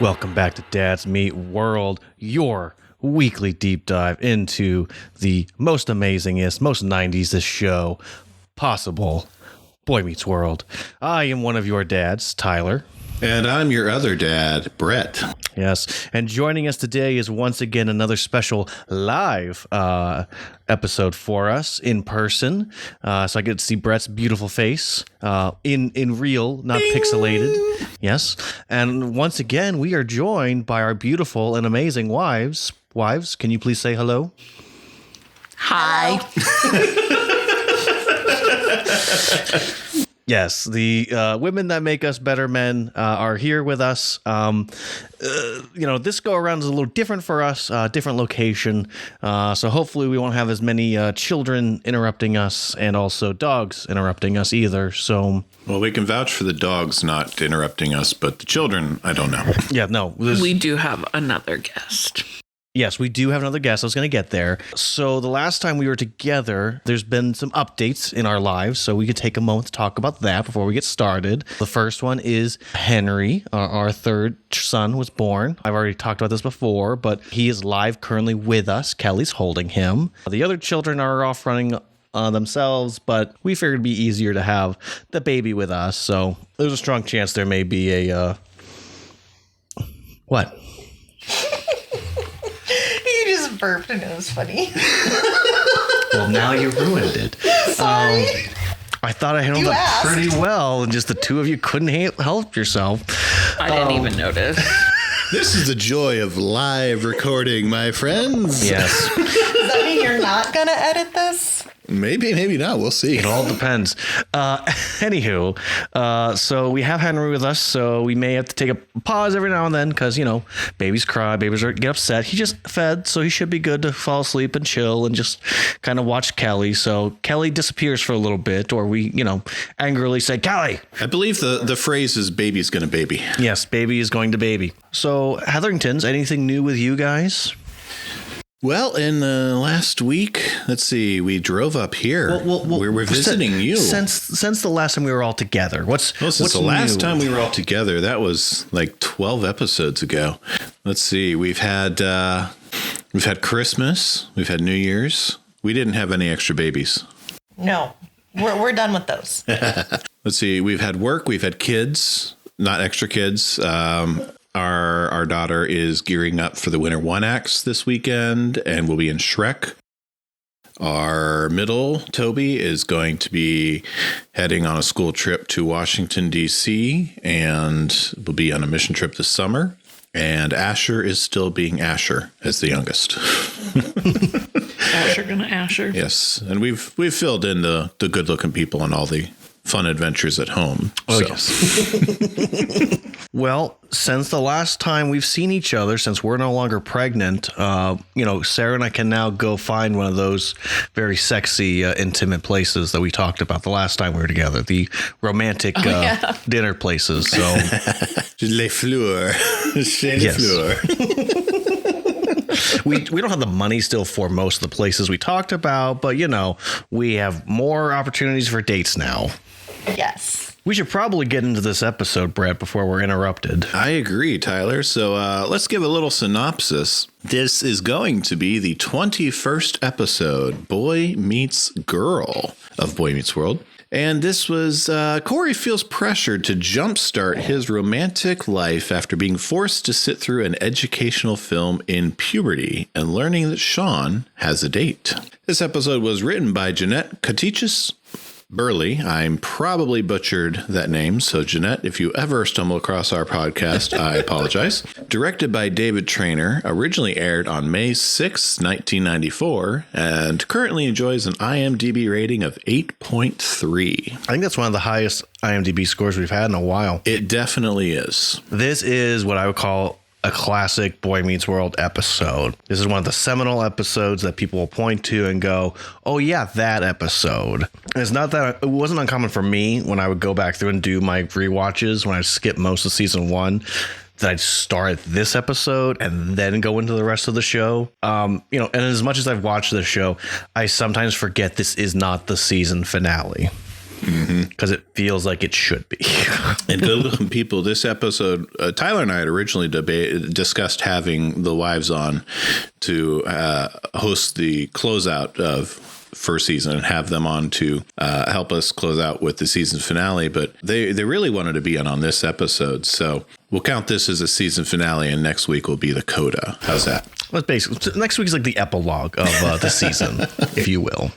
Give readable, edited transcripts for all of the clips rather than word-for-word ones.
Welcome back to Dad's Meet World, your weekly deep dive into the most amazingest, most 90s show possible, Boy Meets World. I am one of your dads, Tyler. And I'm your other dad, Brett. Yes, and joining us today is once again another special live episode for us in person. So I get to see Brett's beautiful face in real, not Bing! Pixelated. Yes, and once again we are joined by our beautiful and amazing wives. Wives, can you please say hello? Hi. Yes, the women that make us better men are here with us. This go around is a little different for us, different location. So hopefully we won't have as many children interrupting us and also dogs interrupting us either. So, well, we can vouch for the dogs not interrupting us, but the children, I don't know. Yeah, no. We do have another guest. Yes, we do have another guest. I was going to get there. So the last time we were together, there's been some updates in our lives. So we could take a moment to talk about that before we get started. The first one is Henry, our third son, was born. I've already talked about this before, but he is live currently with us. Kelly's holding him. The other children are off running themselves, but we figured it'd be easier to have the baby with us. So there's a strong chance there may be a... What? You just burped and it was funny. Well, now you ruined it. Sorry. I thought I handled that pretty well, and just the two of you couldn't help yourself. I didn't even notice. This is the joy of live recording, my friends. Yes. Does that mean you're not going to edit this? Maybe, maybe not. We'll see. It all depends. Anywho, so we have Henry with us, so we may have to take a pause every now and then because, babies cry, babies get upset. He just fed, so he should be good to fall asleep and chill and just kind of watch Kelly. So Kelly disappears for a little bit, or we, angrily say, Kelly! I believe the phrase is baby's gonna baby. Yes, baby is going to baby. So, Hetheringtons, anything new with you guys? Well, in the last week, let's see, we drove up here. We're visiting you. Since the last time we were all together. What's the last time we were all together? That was like 12 episodes ago. Let's see. We've had Christmas. We've had New Year's. We didn't have any extra babies. No, we're done with those. Let's see. We've had work. We've had kids, not extra kids. Our daughter is gearing up for the Winter One Acts this weekend and will be in Shrek. Our middle, Toby, is going to be heading on a school trip to Washington, D.C. and will be on a mission trip this summer. And Asher is still being Asher as the youngest. Asher gonna Asher. Yes, and we've filled in the good-looking people and all the fun adventures at home. Oh, yes. Well, since the last time we've seen each other, since we're no longer pregnant, Sarah and I can now go find one of those very sexy, intimate places that we talked about the last time we were together, the romantic dinner places. So, Les Fleurs. Yes. We don't have the money still for most of the places we talked about, but, we have more opportunities for dates now. Yes. We should probably get into this episode, Brett, before we're interrupted. I agree, Tyler. So let's give a little synopsis. This is going to be the 21st episode, Boy Meets Girl of Boy Meets World. And this was Corey feels pressured to jumpstart his romantic life after being forced to sit through an educational film in puberty and learning that Sean has a date. This episode was written by Jeanette Katichis Burley. I'm probably butchered that name, so Jeanette, if you ever stumble across our podcast, I apologize. Directed by David Traynor, originally aired on May 6, 1994, and currently enjoys an IMDb rating of 8.3. I think that's one of the highest IMDb scores we've had in a while. It definitely is. This is what I would call a classic Boy Meets World episode. This is one of the seminal episodes that people will point to and go, oh yeah, that episode. And it's not that it wasn't uncommon for me when I would go back through and do my rewatches when I skip most of season one, that I'd start at this episode and then go into the rest of the show. And as much as I've watched the show, I sometimes forget this is not the season finale. because it feels like it should be. And good looking people, this episode, Tyler and I had originally discussed having the wives on to host the closeout of first season and have them on to help us close out with the season finale. But they really wanted to be on this episode. So we'll count this as a season finale, and next week will be the coda. How's that? Well, basically, next week is like the epilogue of the season, if you will.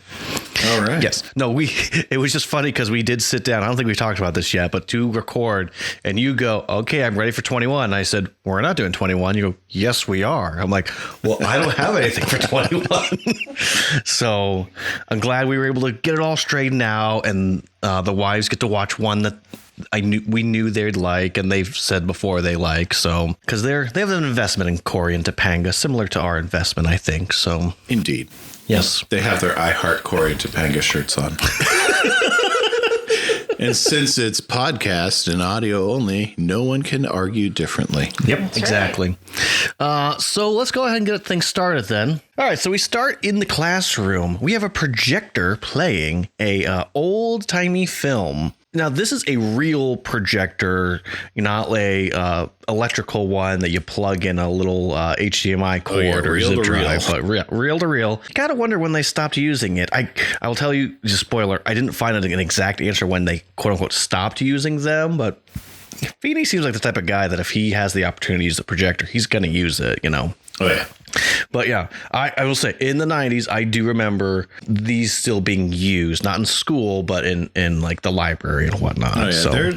All right. Yes. No, it was just funny because we did sit down. I don't think we talked about this yet, but to record, and you go, okay, I'm ready for 21. And I said, we're not doing 21. You go, yes, we are. I'm like, well, I don't have anything for 21. So I'm glad we were able to get it all straightened out, and the wives get to watch one that we knew they'd like, and they've said before they like. So because they have an investment in Corey and Topanga, similar to our investment, I think. So Indeed. yes, They have their I Heart Corey and Topanga shirts on. And since it's podcast and audio only, no one can argue differently. Yep, That's exactly. So let's go ahead and get things started then. All right, so we start in the classroom. We have a projector playing a old-timey film. Now, this is a real projector, not a electrical one that you plug in a little HDMI cord or reel zip to drive, reel. but reel to reel. You gotta wonder when they stopped using it. I will tell you, just spoiler, I didn't find an exact answer when they quote unquote stopped using them, but Feeney seems like the type of guy that if he has the opportunity to use the projector, he's gonna use it, Oh, yeah. But yeah, I will say in the 90s, I do remember these still being used, not in school, but in like the library and whatnot. Oh, yeah. So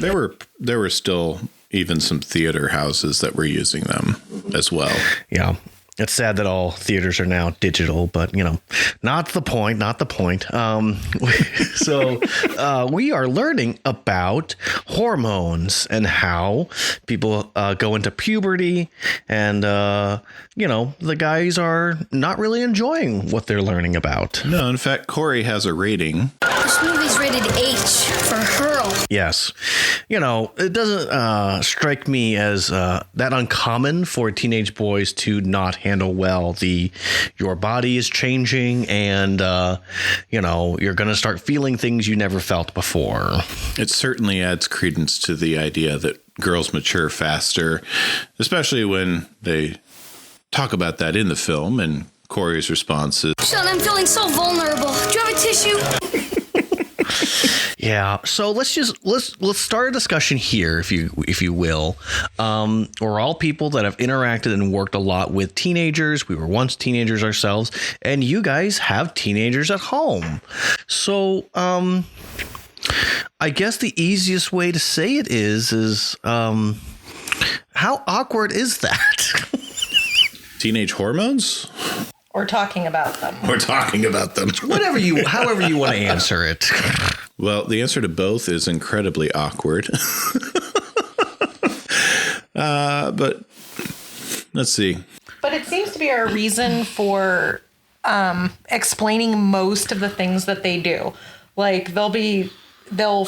There were still even some theater houses that were using them as well. yeah, it's sad that all theaters are now digital, but not the point. So we are learning about hormones and how people go into puberty, and the guys are not really enjoying what they're learning about. No, in fact, Corey has a rating. This movie's rated H for Hurl. Yes. It doesn't strike me as that uncommon for teenage boys to not handle well your body is changing, and you're going to start feeling things you never felt before. It certainly adds credence to the idea that girls mature faster, especially when they talk about that in the film, and Corey's response is, Sean, I'm feeling so vulnerable. Do you have a tissue? Yeah. So let's start a discussion here, if you will. We're all people that have interacted and worked a lot with teenagers. We were once teenagers ourselves, and you guys have teenagers at home. So I guess the easiest way to say it is how awkward is that? teenage hormones? Or talking about them. We're talking about them. However you want to answer it. Well, the answer to both is incredibly awkward. But let's see. But it seems to be our reason for explaining most of the things that they do. Like they'll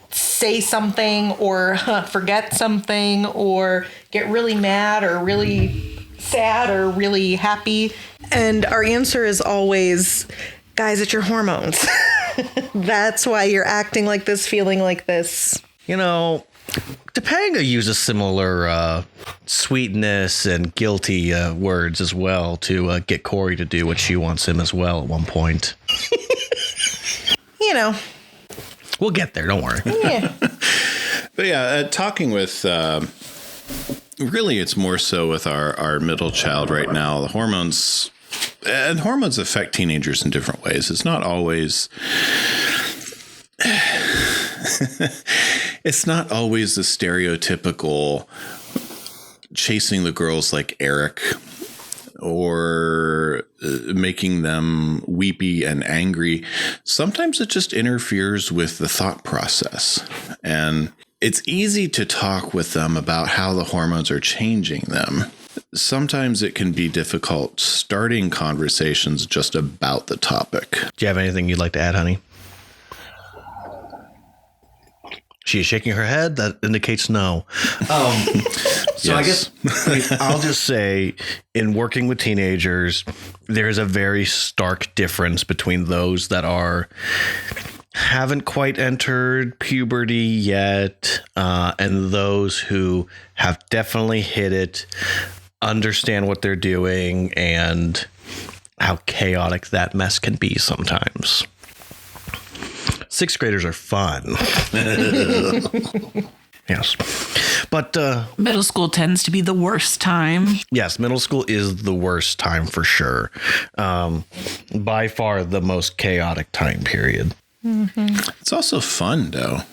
say something or forget something or get really mad or really sad or really happy. And our answer is always, guys, it's your hormones. That's why you're acting like this, feeling like this. Topanga uses similar sweetness and guilty words as well to get Corey to do what she wants him as well at one point. We'll get there. Don't worry. Yeah. But yeah, talking with, really it's more so with our middle child right now. The hormones affect teenagers in different ways. It's not always... It's not always the stereotypical chasing the girls like Eric or making them weepy and angry. Sometimes it just interferes with the thought process. And it's easy to talk with them about how the hormones are changing them. Sometimes it can be difficult starting conversations just about the topic. Do you have anything you'd like to add, honey? She is shaking her head. That indicates no. So I guess I'll just say, in working with teenagers, there's a very stark difference between those that are haven't quite entered puberty yet, and those who have definitely hit it understand what they're doing and how chaotic that mess can be sometimes. Sixth graders are fun. Yes. But Middle school tends to be the worst time. yes, middle school is the worst time for sure. By far the most chaotic time period. It's also fun, though.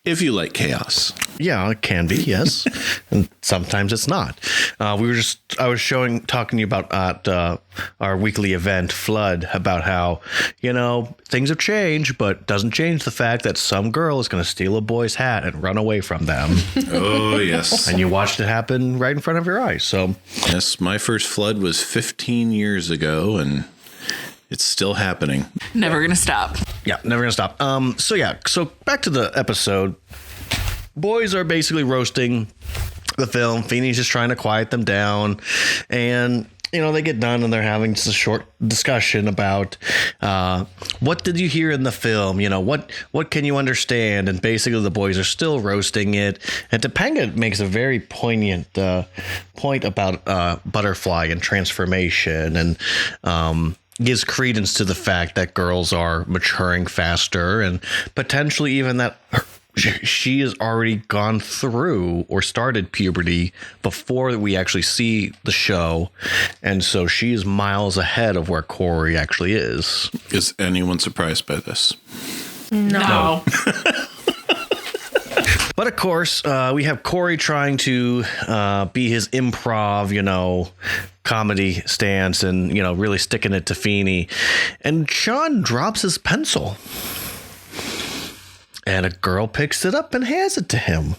If you like chaos. Yeah, it can be, yes. And sometimes it's not. I was talking to you about at our weekly event, Flood, about how, things have changed, but doesn't change the fact that some girl is going to steal a boy's hat and run away from them. Oh, yes. And you watched it happen right in front of your eyes. So, Yes, my first flood was 15 years ago, and it's still happening. Never gonna stop. yeah, never going to stop. So back to the episode. Boys are basically roasting the film. Feeney's just trying to quiet them down. And, they get done and they're having just a short discussion about what did you hear in the film? What can you understand? And basically the boys are still roasting it. And Topanga makes a very poignant point about butterfly and transformation and gives credence to the fact that girls are maturing faster and potentially even that she has already gone through or started puberty before we actually see the show. And so she is miles ahead of where Corey actually is. Is anyone surprised by this? No. But of course, we have Corey trying to be his improv, comedy stance and, really sticking it to Feeney. And Sean drops his pencil. And a girl picks it up and hands it to him.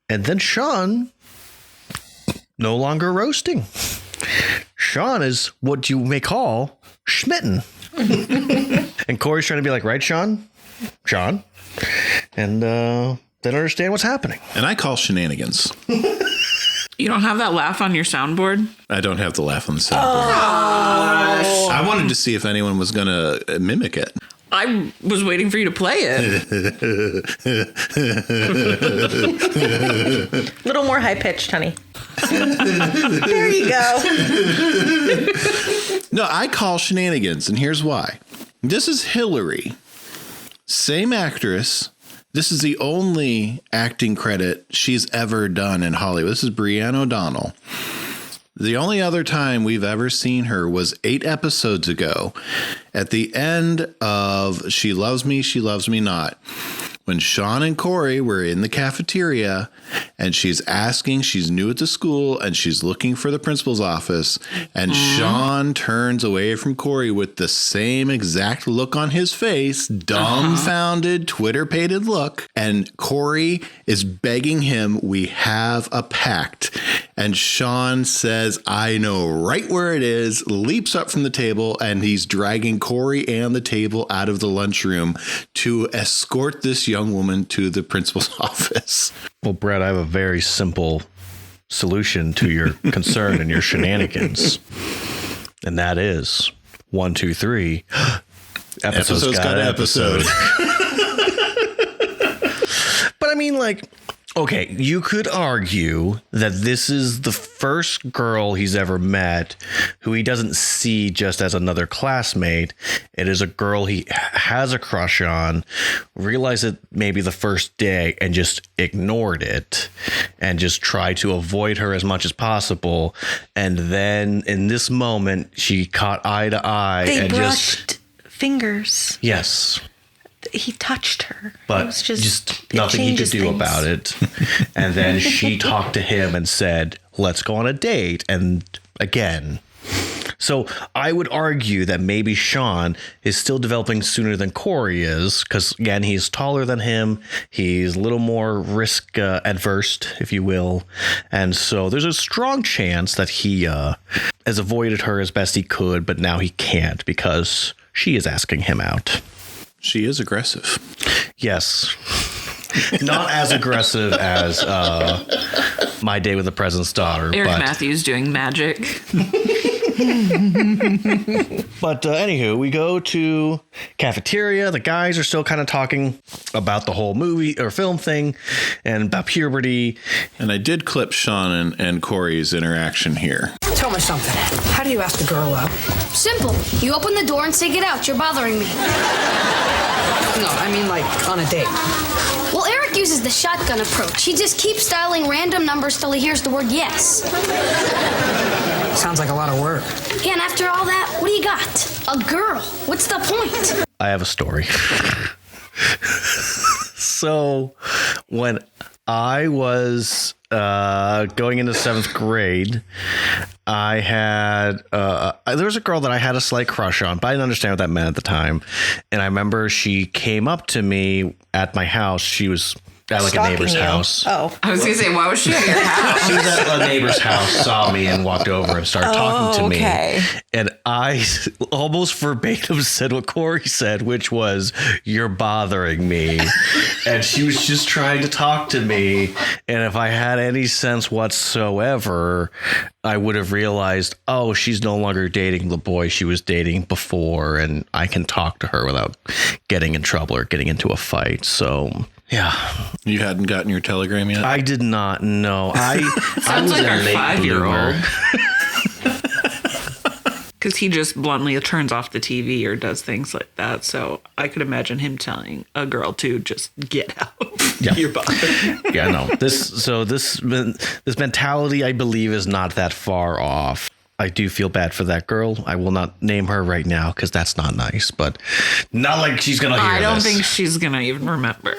And then Sean, no longer roasting. Sean is what you may call schmitten. And Corey's trying to be like, right, Sean? Sean? And they don't understand what's happening. And I call shenanigans. You don't have that laugh on your soundboard? I don't have the laugh on the soundboard. I wanted to see if anyone was going to mimic it. I was waiting for you to play it. A little more high pitched, honey. There you go. No, I call shenanigans, and here's why. This is Hillary. Same actress. This is the only acting credit she's ever done in Hollywood. This is Brianne O'Donnell. The only other time we've ever seen her was 8 episodes ago at the end of She Loves Me, She Loves Me Not, when Sean and Corey were in the cafeteria and she's new at the school and she's looking for the principal's office, and Sean turns away from Corey with the same exact look on his face, dumbfounded, Twitter-pated look, and Corey is begging him, we have a pact. And Sean says, I know right where it is, leaps up from the table, and he's dragging Corey and the table out of the lunchroom to escort this young woman to the principal's office. Well, Brett, I have a very simple solution to your concern and your shenanigans. And that is 1, 2, 3. Episode's got an episode. But I mean, okay, you could argue that this is the first girl he's ever met who he doesn't see just as another classmate. It is a girl he has a crush on, realized it maybe the first day and just ignored it and just tried to avoid her as much as possible. And then in this moment, she caught eye to eye. They and brushed fingers. Yes. He touched her. But it was just nothing he could do things. about it. And then she talked to him and said, let's go on a date. And again. So I would argue that maybe Sean is still developing sooner than Corey is. Because, again, he's taller than him. He's a little more risk adverse, if you will. And so there's a strong chance that he has avoided her as best he could. But now he can't because she is asking him out. She is aggressive. Yes. Not as aggressive as My Day with the President's Daughter. Eric but Matthews doing magic. But anywho, we go to cafeteria. The guys are still kind of talking about the whole movie or film thing and about puberty. And I did clip Sean and Corey's interaction here. Tell me something. How do you ask a girl out? Simple. You open the door and say, "Get out, you're bothering me." No, I mean like on a date. Well, Eric uses the shotgun approach. He just keeps dialing random numbers till he hears the word yes. Sounds like a lot of work. Yeah, and after all that, what do you got? A girl. What's the point? I have a story. So when I was going into 7th grade, I had there was a girl that I had a slight crush on, but I didn't understand what that meant at the time. And I remember she came up to me at my house. She was at like a Stalking neighbor's you. house. Oh. I was going to say, why was she at your house? She was at a neighbor's house, saw me, and walked over and started talking to me. okay. And I almost verbatim said what Corey said, which was, "You're bothering me." And she was just trying to talk to me. And if I had any sense whatsoever, I would have realized, oh, she's no longer dating the boy she was dating before, and I can talk to her without getting in trouble or getting into a fight. So... yeah, You hadn't gotten your telegram yet? I did not know. I Sounds was like a our late 5-year-old. bloomer. Because he just bluntly turns off the TV or does things like that. So I could imagine him telling a girl to just get out. Yeah. You're bothering. Yeah, no. This mentality, I believe, is not that far off. I do feel bad for that girl. I will not name her right now because that's not nice. But not like she's gonna hear I don't this. think she's going to even remember.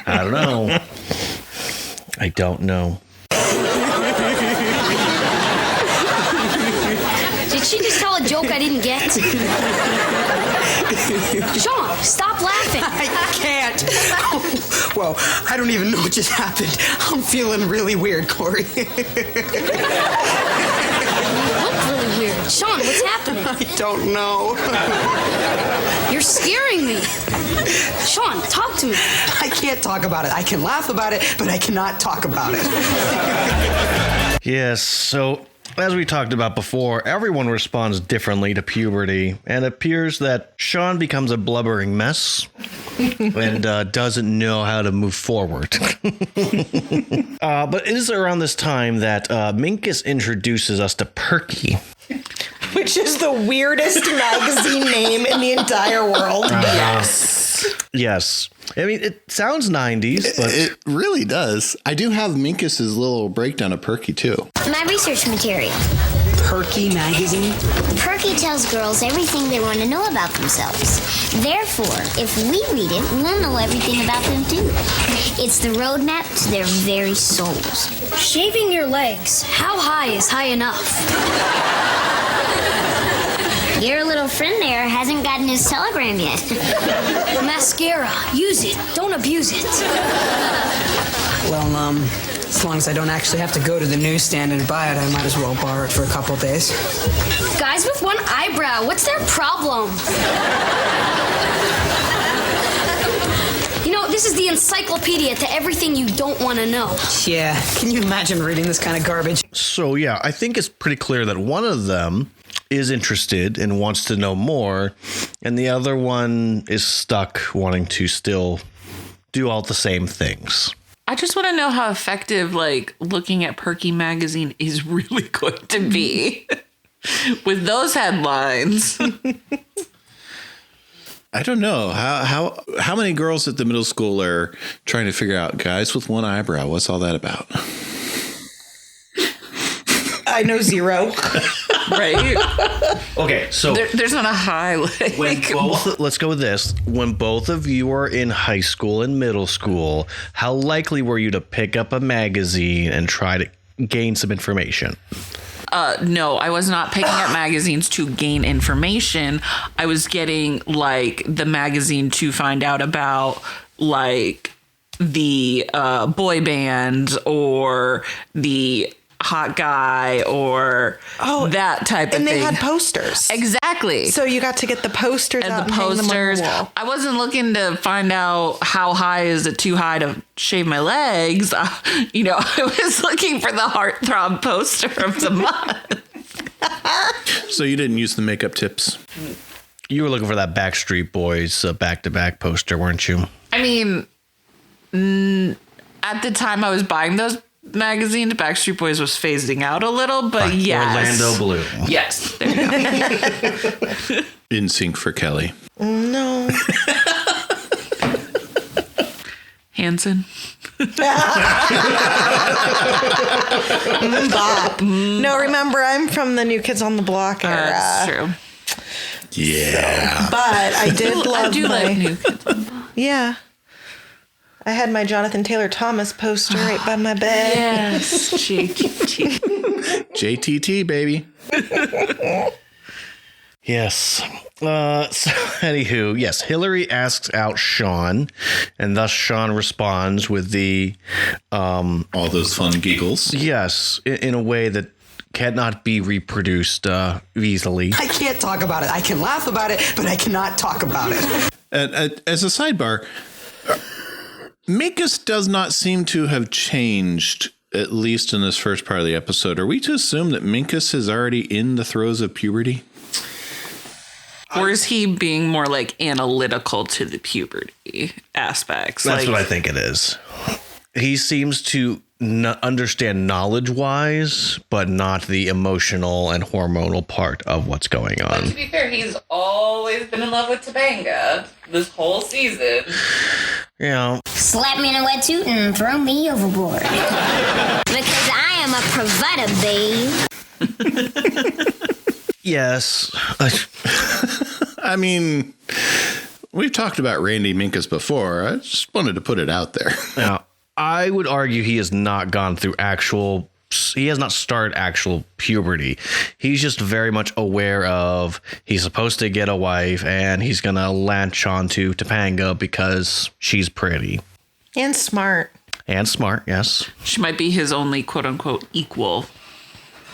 I don't know. I don't know. Did she just tell a joke I didn't get? Sean, stop laughing. I can't. Whoa, I don't even know what just happened. I'm feeling really weird, Corey. You look really weird. Sean, what's happening? I don't know. You're scaring me. Sean, talk to me. I can't talk about it. I can laugh about it, but I cannot talk about it. Yes, so as we talked about before, everyone responds differently to puberty, and it appears that Sean becomes a blubbering mess and doesn't know how to move forward. But it is around this time that Minkus introduces us to Perky. Which is the weirdest magazine name in the entire world. Yes. I mean, it sounds 90s, but It really does. I do have Minkus's little breakdown of Perky, too. My research material. Perky magazine? Perky tells girls everything they want to know about themselves. Therefore, if we read it, we'll know everything about them too. It's the roadmap to their very souls. Shaving your legs. How high is high enough? Your little friend there hasn't gotten his telegram yet. Mascara. Use it. Don't abuse it. Well, as long as I don't actually have to go to the newsstand and buy it, I might as well borrow it for a couple days. Guys with one eyebrow, what's their problem? You know, this is the encyclopedia to everything you don't want to know. Yeah, can you imagine reading this kind of garbage? so yeah, I think it's pretty clear that one of them is interested and wants to know more, and the other one is stuck wanting to still do all the same things. I just want to know how effective, like, looking at Perky magazine is really going to be with those headlines. I don't know. How many girls at the middle school are trying to figure out guys with one eyebrow? What's all that about? I know 0. Right? Okay, so There's not a highlight. let's go with this. When both of you were in high school and middle school, how likely were you to pick up a magazine and try to gain some information? No, I was not picking up magazines to gain information. I was getting, like, the magazine to find out about, like, the boy band or the hot guy or that type of thing. And they had posters. Exactly. So you got to get the posters And out the and hang them on posters. the wall. I wasn't looking to find out how high is it too high to shave my legs. I was looking for the heartthrob poster of the month. So you didn't use the makeup tips? You were looking for that Backstreet Boys back-to-back poster, weren't you? I mean, at the time I was buying those magazines, Backstreet Boys was phasing out a little, but yes. Orlando Blue. Yes. There you go. In sync for Kelly. No. Hanson. Bop. No, remember, I'm from the New Kids on the Block era. That's true. Yeah. But I did love I do like New Kids. Yeah. I had my Jonathan Taylor Thomas poster right by my bed. Yes. JTT. JTT, baby. Yes. So, anywho, yes, Hillary asks out Sean, and thus Sean responds with the All those fun giggles. yes, in a way that cannot be reproduced easily. I can't talk about it. I can laugh about it, but I cannot talk about it. As a sidebar, Minkus does not seem to have changed, at least in this first part of the episode. Are we to assume that Minkus is already in the throes of puberty? Or is he being more like analytical to the puberty aspects? That's like, what I think it is. He seems to understand knowledge-wise, but not the emotional and hormonal part of what's going But to on. be fair, he's always been in love with Topanga this whole season. You know, Slap me in a wetsuit and throw me overboard. Because I am a provider, babe. yes. I mean, we've talked about Randy Minkus before. I just wanted to put it out there. Now, I would argue he has not gone through he has not started actual puberty. He's just very much aware of he's supposed to get a wife and he's going to latch onto Topanga because she's pretty. And smart. And smart, yes. She might be his only quote unquote equal.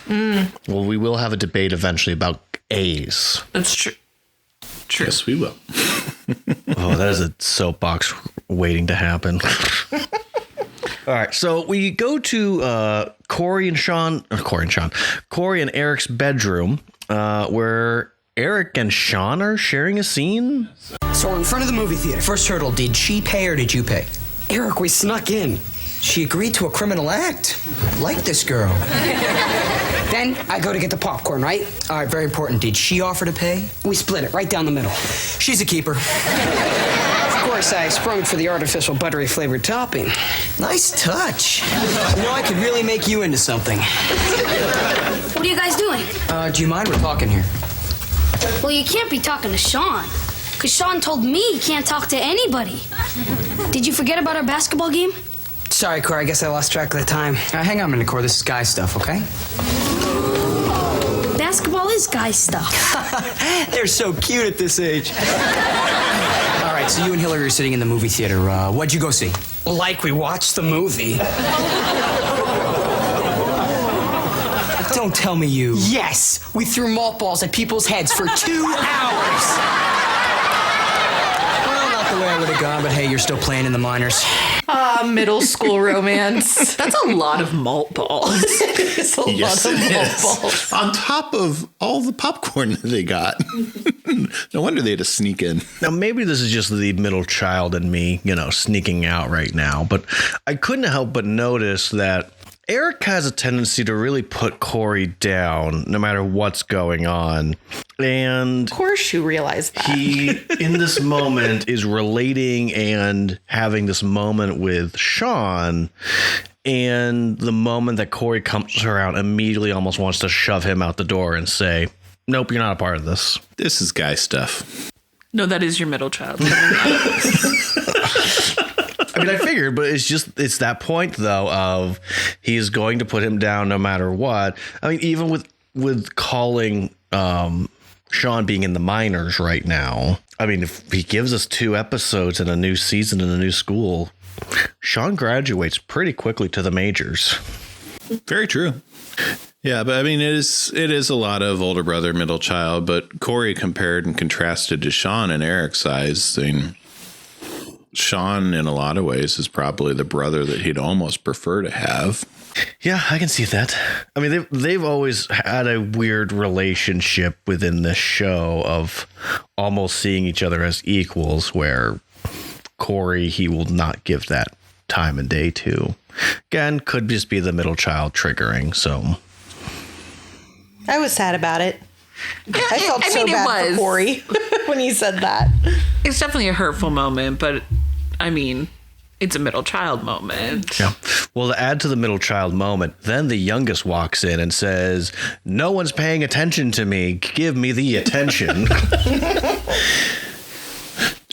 Well, we will have a debate eventually about A's. That's true. True. Yes, we will. Oh, that is a soapbox waiting to happen. All right, so we go to Corey and Eric's bedroom, where Eric and Sean are sharing a scene. So we're in front of the movie theater. First hurdle, did she pay or did you pay? Eric, we snuck in. She agreed to a criminal act. Like this girl. Then I go to get the popcorn, right? All right, very important. Did she offer to pay? We split it right down the middle. She's a keeper. Of course, I sprung for the artificial buttery flavored topping. Nice touch. You know, I could really make you into something. What are you guys doing? Do you mind? We're talking here. Well, you can't be talking to Sean. Because Sean told me he can't talk to anybody. Did you forget about our basketball game? Sorry, Cor, I guess I lost track of the time. Hang on a minute, Cor. This is guy stuff, okay? Basketball is guy stuff. They're so cute at this age. All right, so you and Hillary are sitting in the movie theater. What'd you go see? Like we watched the movie. Don't tell me you... Yes! We threw malt balls at people's heads for 2 hours! Well, not the way I would have gone, but hey, you're still playing in the minors. Middle school romance. That's a lot of malt balls. It's a Yes, lot of it malt is. balls. On top of all the popcorn that they got. No wonder they had to sneak in. Now, maybe this is just the middle child in me, sneaking out right now, but I couldn't help but notice that Eric has a tendency to really put Corey down no matter what's going on. And Of course you realize that. he, in this moment, is relating and having this moment with Sean. And the moment that Corey comes around, immediately almost wants to shove him out the door and say, nope, you're not a part of this. This is guy stuff. No, that is your middle child. I mean, I figured, but it's that point, though, of he is going to put him down no matter what. I mean, even with calling Sean being in the minors right now, I mean, if he gives us 2 episodes in a new season in a new school, Sean graduates pretty quickly to the majors. Very true. Yeah, but I mean, it is a lot of older brother, middle child, but Corey compared and contrasted to Sean and Eric's eyes. I mean, Sean, in a lot of ways, is probably the brother that he'd almost prefer to have. Yeah, I can see that. I mean, they've always had a weird relationship within this show of almost seeing each other as equals, where Corey, he will not give that time and day to. Again, could just be the middle child triggering, so. I was sad about it. I felt so mean, it bad was. for Corey when he said that. It's definitely a hurtful moment, but I mean, it's a middle child moment. Yeah. Well, to add to the middle child moment, then the youngest walks in and says, "No one's paying attention to me. Give me the attention."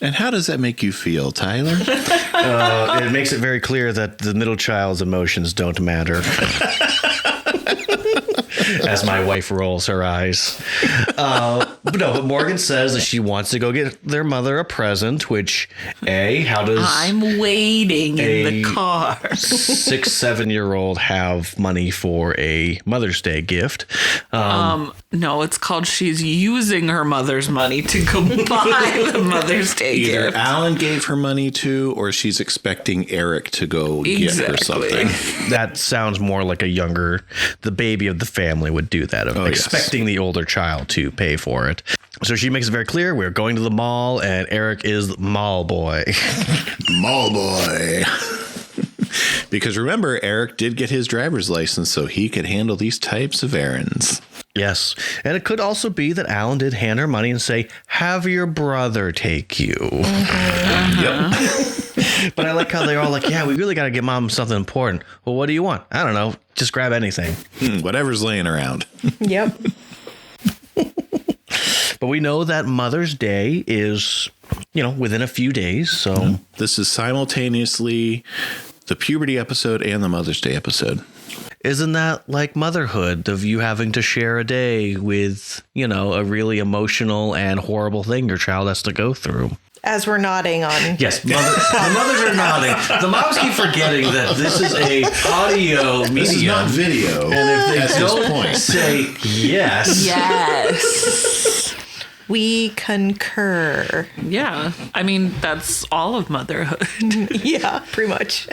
And how does that make you feel, Tyler? It makes it very clear that the middle child's emotions don't matter. As my wife rolls her eyes. But Morgan says that she wants to go get their mother a present, which, how does I'm waiting in the car. 6-7-year-old have money for a Mother's Day gift? No, it's called she's using her mother's money to go buy the Mother's Day Either gift. Alan gave her money to, or she's expecting Eric to go get her something. That sounds more like the baby of the family would do that, expecting the older child to pay for it. So she makes it very clear we're going to the mall, and Eric is mall boy. Mall boy. Because remember, Eric did get his driver's license so he could handle these types of errands. Yes. And it could also be that Alan did hand her money and say, "Have your brother take you." Mm-hmm. Yep. But I like how they're all like, "Yeah, we really got to get mom something important." Well, what do you want? I don't know. Just grab anything. Whatever's laying around. Yep. But we know that Mother's Day is, within a few days. So This is simultaneously the puberty episode and the Mother's Day episode. isn't that like motherhood, of you having to share a day with, a really emotional and horrible thing your child has to go through? As we're nodding on. Yes, the mothers are nodding. The moms keep forgetting that this is a audio medium. This is not video. And if they At don't this point. say yes. Yes. We concur. Yeah. I mean, that's all of motherhood. Yeah, pretty much.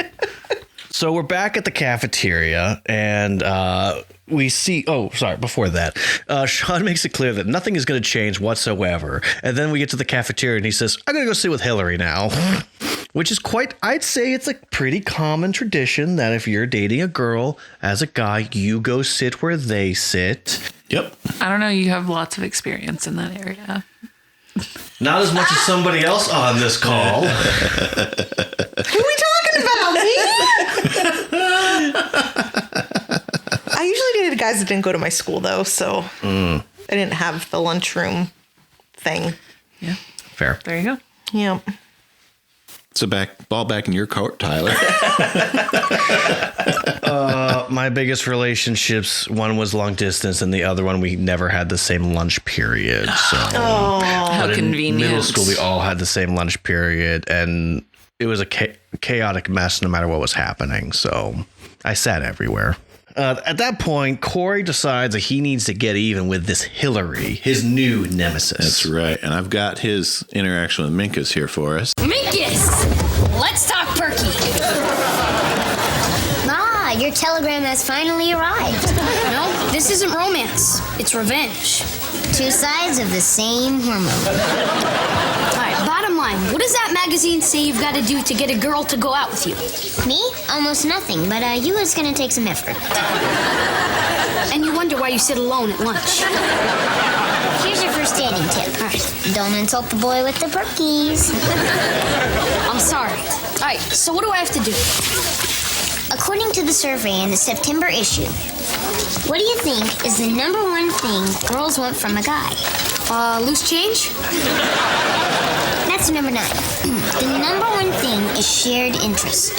So we're back at the cafeteria, and we see... Oh, sorry, before that. Sean makes it clear that nothing is going to change whatsoever. And then we get to the cafeteria, and he says, "I'm going to go sit with Hillary now." Which is I'd say it's a pretty common tradition that if you're dating a girl, as a guy, you go sit where they sit. Yep. I don't know. You have lots of experience in that area. Not as much as somebody else on this call. Who are we talking about? Me? I usually dated guys that didn't go to my school, though, so I didn't have the lunchroom thing. Yeah. Fair. There you go. Yep. So ball back in your court, Tyler. My biggest relationships, one was long distance, and the other one we never had the same lunch period. So How But in convenient. middle school, we all had the same lunch period, and it was a chaotic mess no matter what was happening. So I sat everywhere. At that point, Corey decides that he needs to get even with this Hillary, his new nemesis. That's right. And I've got his interaction with Minkus here for us. Minkus, let's talk Perky. Ah, your telegram has finally arrived. No, this isn't romance. It's revenge. Two sides of the same hormone. All right, bottom line, what does that magazine say you've got to do to get a girl to go out with you? Me? Almost nothing, but you is gonna take some effort. And you wonder why you sit alone at lunch. Here's your first dating tip. All right, Don't insult the boy with the perkies. I'm sorry. All right, so what do I have to do? According to the survey in the September issue, what do you think is the number one thing girls want from a guy? Loose change? That's number 9. The number one thing is shared interest.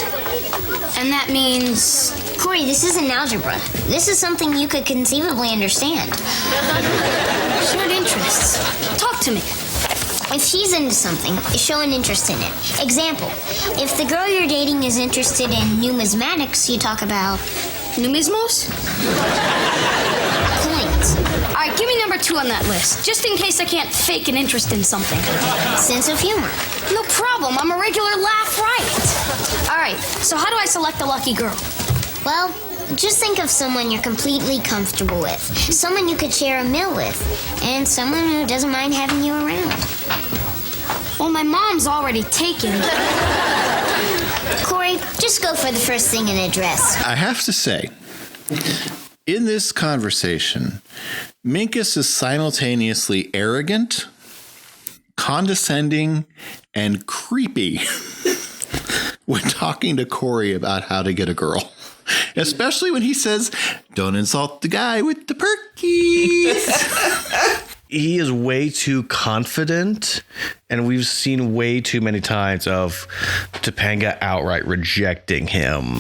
And that means... Corey, this isn't algebra. This is something you could conceivably understand. shared interests. Talk to me. If she's into something, show an interest in it. Example, if the girl you're dating is interested in numismatics, you talk about Numismos? coins, All right, give me number 2 on that list, just in case I can't fake an interest in something. sense of humor. No problem, I'm a regular laugh right. All right, so how do I select a lucky girl? Well, Just think of someone you're completely comfortable with, someone you could share a meal with, and someone who doesn't mind having you around. Well, my mom's already taken. Corey, just go for the first thing in a dress. I have to say, in this conversation, Minkus is simultaneously arrogant, condescending, and creepy when talking to Corey about how to get a girl. Especially when he says, "Don't insult the guy with the perkies." He is way too confident, and we've seen way too many times of Topanga outright rejecting him.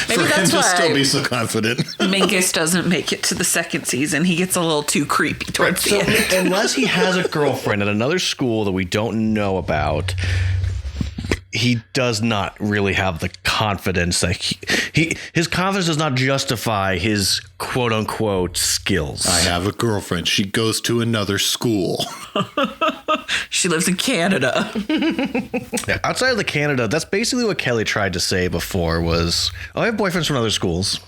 Maybe that's to why still be so confident. Minkus doesn't make it to the second season. He gets a little too creepy towards the end. Unless he has a girlfriend at another school that we don't know about, he does not really have the confidence that his confidence does not justify his quote unquote skills. I have a girlfriend. She goes to another school. She lives in Canada. Yeah, outside of the Canada, that's basically what Kelly tried to say before was, oh, I have boyfriends from other schools.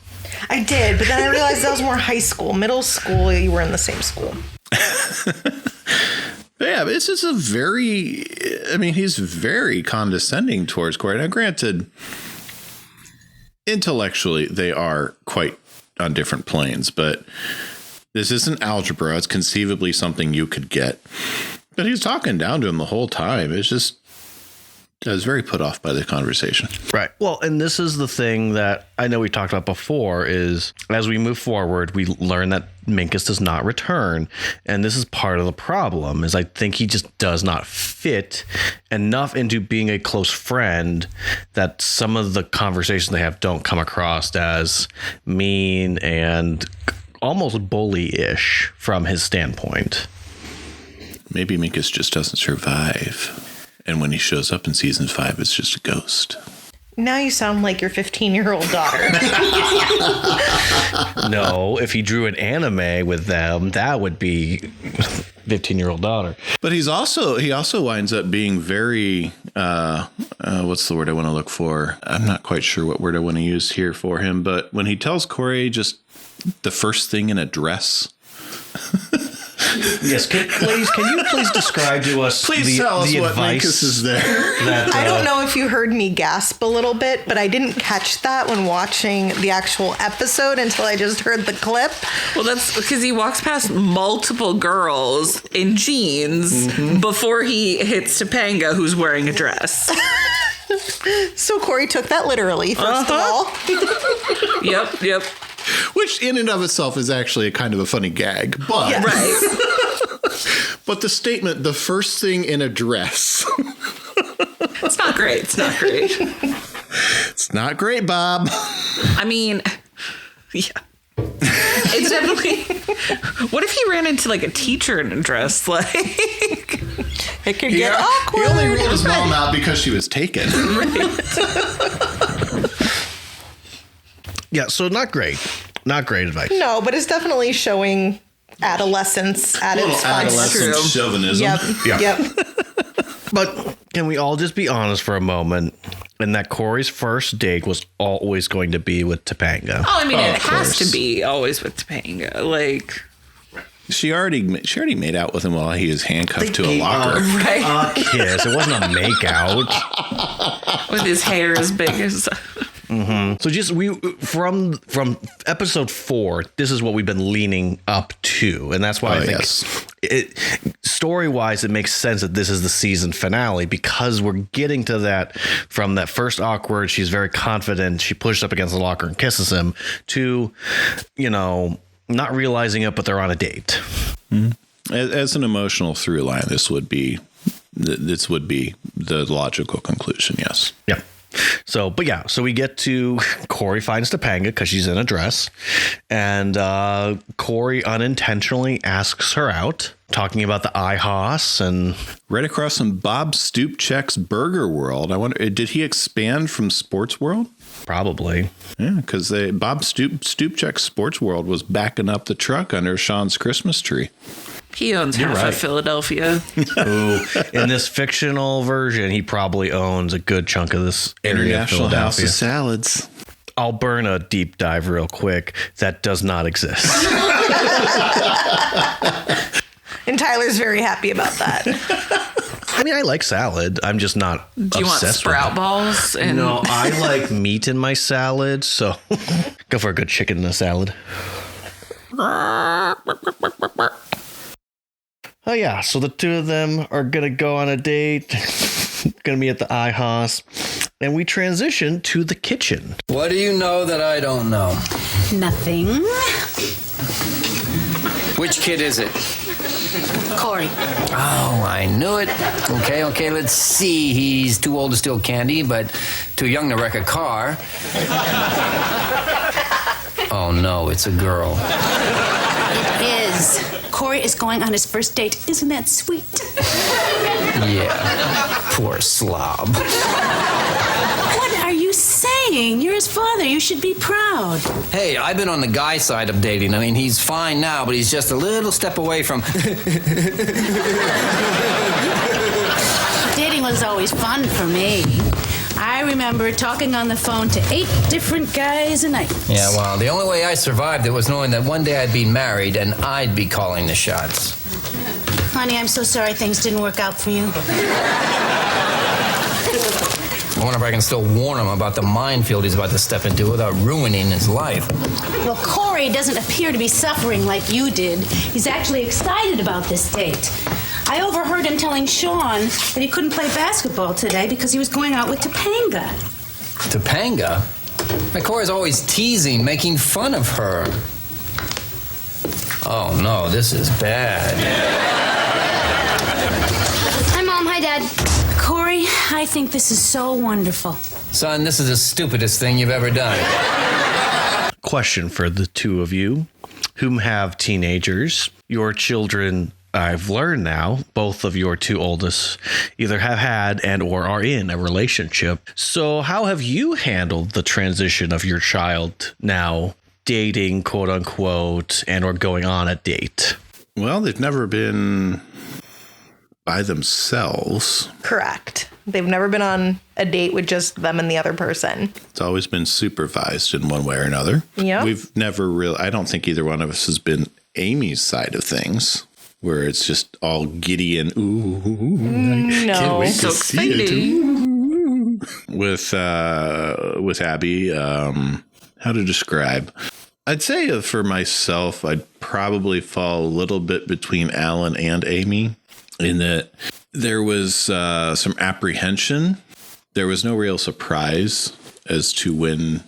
I did, but then I realized that was more high school. Middle school, you were in the same school. Yeah, this is he's very condescending towards Corey. Now, granted, intellectually, they are quite on different planes, but this isn't algebra. It's conceivably something you could get. But he's talking down to him the whole time. I was very put off by the conversation. Right. Well, and this is the thing that I know we talked about before is as we move forward, we learn that Minkus does not return. And this is part of the problem is I think he just does not fit enough into being a close friend that some of the conversations they have don't come across as mean and almost bully-ish from his standpoint. Maybe Minkus just doesn't survive. And when he shows up in season 5, it's just a ghost. Now you sound like your 15-year-old daughter. No, if he drew an anime with them, that would be 15-year-old daughter. But he also winds up being very, what's the word I want to look for? I'm not quite sure what word I want to use here for him. But when he tells Corey just the first thing in a dress. Yes, ladies, can you please describe to us Please tell us what Minkus is there. That, I don't know if you heard me gasp a little bit, but I didn't catch that when watching the actual episode until I just heard the clip. Well, that's because he walks past multiple girls in jeans before he hits Topanga, who's wearing a dress. So Corey took that literally, first of all. Yep. Which in and of itself is actually a kind of a funny gag. But, Yes. Right. but the statement, the first thing in a dress. It's not great. It's not great, Bob. I mean, yeah. It's definitely. What if he ran into like a teacher in a dress? Like, It could get awkward. He only ruled his mom out because she was taken. Yeah, so not great. Not great advice. No, but it's definitely showing adolescence at its finest. Adolescent chauvinism. Yeah. Yep. But can we all just be honest for a moment in that Corey's first date was always going to be with Topanga? oh, I mean, it Of has course. to be always with Topanga. Like, She already made out with him while he was handcuffed to a locker. right? A kiss. It wasn't a makeout. With his hair as big as. So just from episode 4, this is what we've been leaning up to, and that's why I think it story-wise it makes sense that this is the season finale because we're getting to that from that first awkward. She's very confident. She pushes up against the locker and kisses him to, not realizing it, but they're on a date. As an emotional through line, this would be the logical conclusion. Yes. Yeah. So we get to Corey finds Topanga because she's in a dress, and Corey unintentionally asks her out, talking about the IHOS and Right across from Bob Stupchek's Burger World. I wonder, did he expand from Sports World? probably. Yeah, because Bob Stupchek's Sports World was backing up the truck under Sean's Christmas tree. He owns half right. of Philadelphia. Ooh, in this fictional version, he probably owns a good chunk of this area of International House Philadelphia. of Salads. I'll burn a deep dive real quick. That does not exist. And Tyler's very happy about that. I mean, I like salad. I'm just not Do you want obsessed sprout with it. balls? And No, I like meat in my salad, so go for a good chicken in a salad. Oh yeah, so the two of them are gonna go on a date. Gonna be at the IHOS, and we transition to the kitchen. What do you know that I don't know? Nothing. Which kid is it? Corey. Oh, I knew it. Okay, let's see. He's too old to steal candy, but too young to wreck a car. Oh, no, it's a girl. It is. Corey is going on his first date. Isn't that sweet? Yeah, poor slob. What are you saying? You're his father. You should be proud. Hey, I've been on the guy side of dating. I mean, he's fine now, but he's just a little step away from... Dating was always fun for me. I remember talking on the phone to 8 different guys a night. Yeah, well, the only way I survived it was knowing that one day I'd be married and I'd be calling the shots. Honey, I'm so sorry things didn't work out for you. I wonder if I can still warn him about the minefield he's about to step into without ruining his life. Well, Corey doesn't appear to be suffering like you did. He's actually excited about this date. I overheard him telling Sean that he couldn't play basketball today because he was going out with Topanga. Topanga? My Corey's always teasing, making fun of her. Oh, no, this is bad. Hi, Mom. Hi, Dad. Corey, I think this is so wonderful. Son, this is the stupidest thing you've ever done. Question for the two of you whom have teenagers. Your children, I've learned now, both of your two oldest either have had and or are in a relationship. So how have you handled the transition of your child now dating, quote unquote, and or going on a date? Well, they've never been by themselves. Correct. They've never been on a date with just them and the other person. It's always been supervised in one way or another. Yeah. We've never really, I don't think either one of us has been Amy's side of things, where it's just all giddy and ooh. No. Can't wait so to see it. exciting. With Abby, how to describe? I'd say for myself, I'd probably fall a little bit between Alan and Amy in that there was some apprehension. There was no real surprise as to when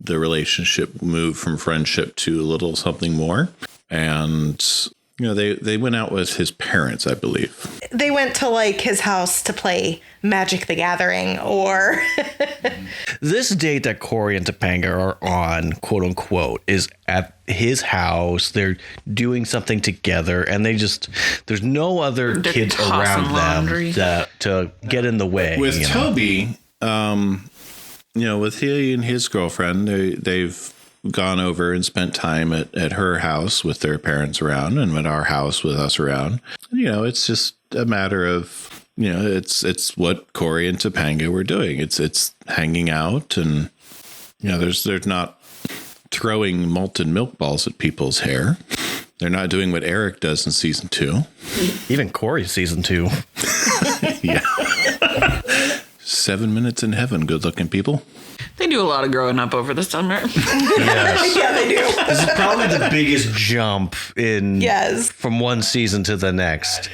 the relationship moved from friendship to a little something more. And, you know, they went out with his parents, I believe. They went to like his house to play Magic the Gathering or This date that Corey and Topanga are on, quote unquote, is at his house. They're doing something together, and there's no other They're kids tossing around laundry. them to get in the way. With you know? Toby, with he and his girlfriend, they've gone over and spent time at her house with their parents around and at our house with us around. It's just a matter of, it's what Corey and Topanga were doing. It's hanging out and, there's not throwing molten milk balls at people's hair. They're not doing what Eric does in season 2. Even Corey's season 2. Yeah. 7 minutes in heaven, good looking people. They do a lot of growing up over the summer. Yes. yeah, they do. This is probably the biggest jump in from one season to the next.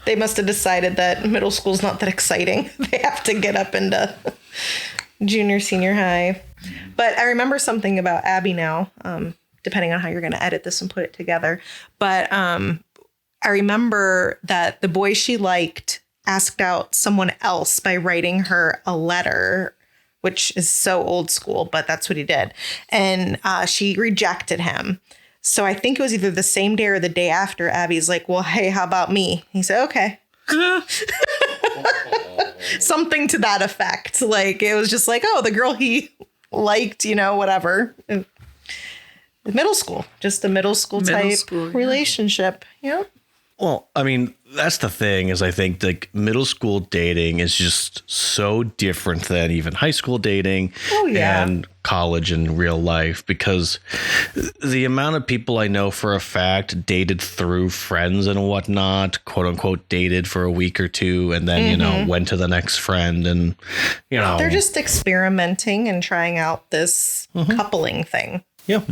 They must have decided that middle school's not that exciting. They have to get up into junior, senior high. But I remember something about Abby now, depending on how you're going to edit this and put it together. But I remember that the boy she liked asked out someone else by writing her a letter, which is so old school, but that's what he did. And she rejected him. So I think it was either the same day or the day after. Abby's like, well, hey, how about me? He said, okay. Something to that effect. Like, it was just like, oh, the girl he liked, whatever. Middle school, just a middle school type relationship. Well, I mean, that's the thing is I think like middle school dating is just so different than even high school dating and college and real life, because the amount of people I know for a fact dated through friends and whatnot, quote unquote, dated for a week or two and then, you know, went to the next friend and, you know. They're just experimenting and trying out this coupling thing. Yeah.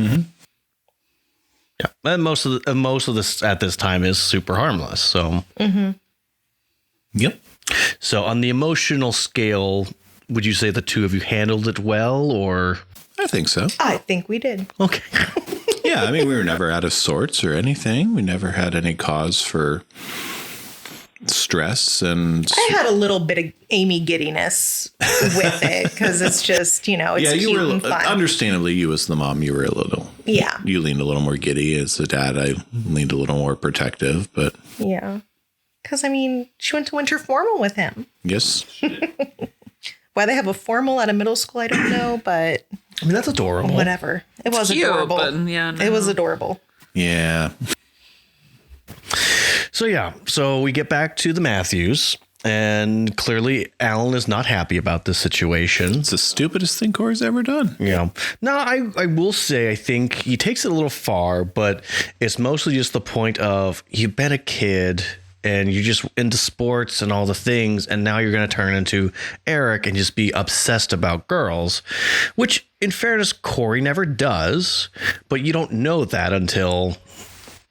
Yeah, and most of this at this time is super harmless. So, Yep. So on the emotional scale, would you say the two of you handled it well, or? I think so. I think we did. Okay. Yeah, I mean, we were never out of sorts or anything. We never had any cause for stress, and I had a little bit of Amy giddiness with it because it's just, you know, it's you cute were and fun. understandably, you as the mom, you were a little, you leaned a little more giddy. As the dad, I leaned a little more protective, but yeah, because I mean, she went to winter formal with him. yes. Why they have a formal at a middle school, I don't know, but I mean, that's adorable. whatever. It was Cute, adorable. but yeah, no. It was adorable. Yeah. So we get back to the Matthews, and clearly Alan is not happy about this situation. It's the stupidest thing Corey's ever done. Yeah. Now, I will say, I think he takes it a little far, but it's mostly just the point of you've been a kid and you're just into sports and all the things, and now you're going to turn into Eric and just be obsessed about girls, which in fairness, Corey never does, but you don't know that until,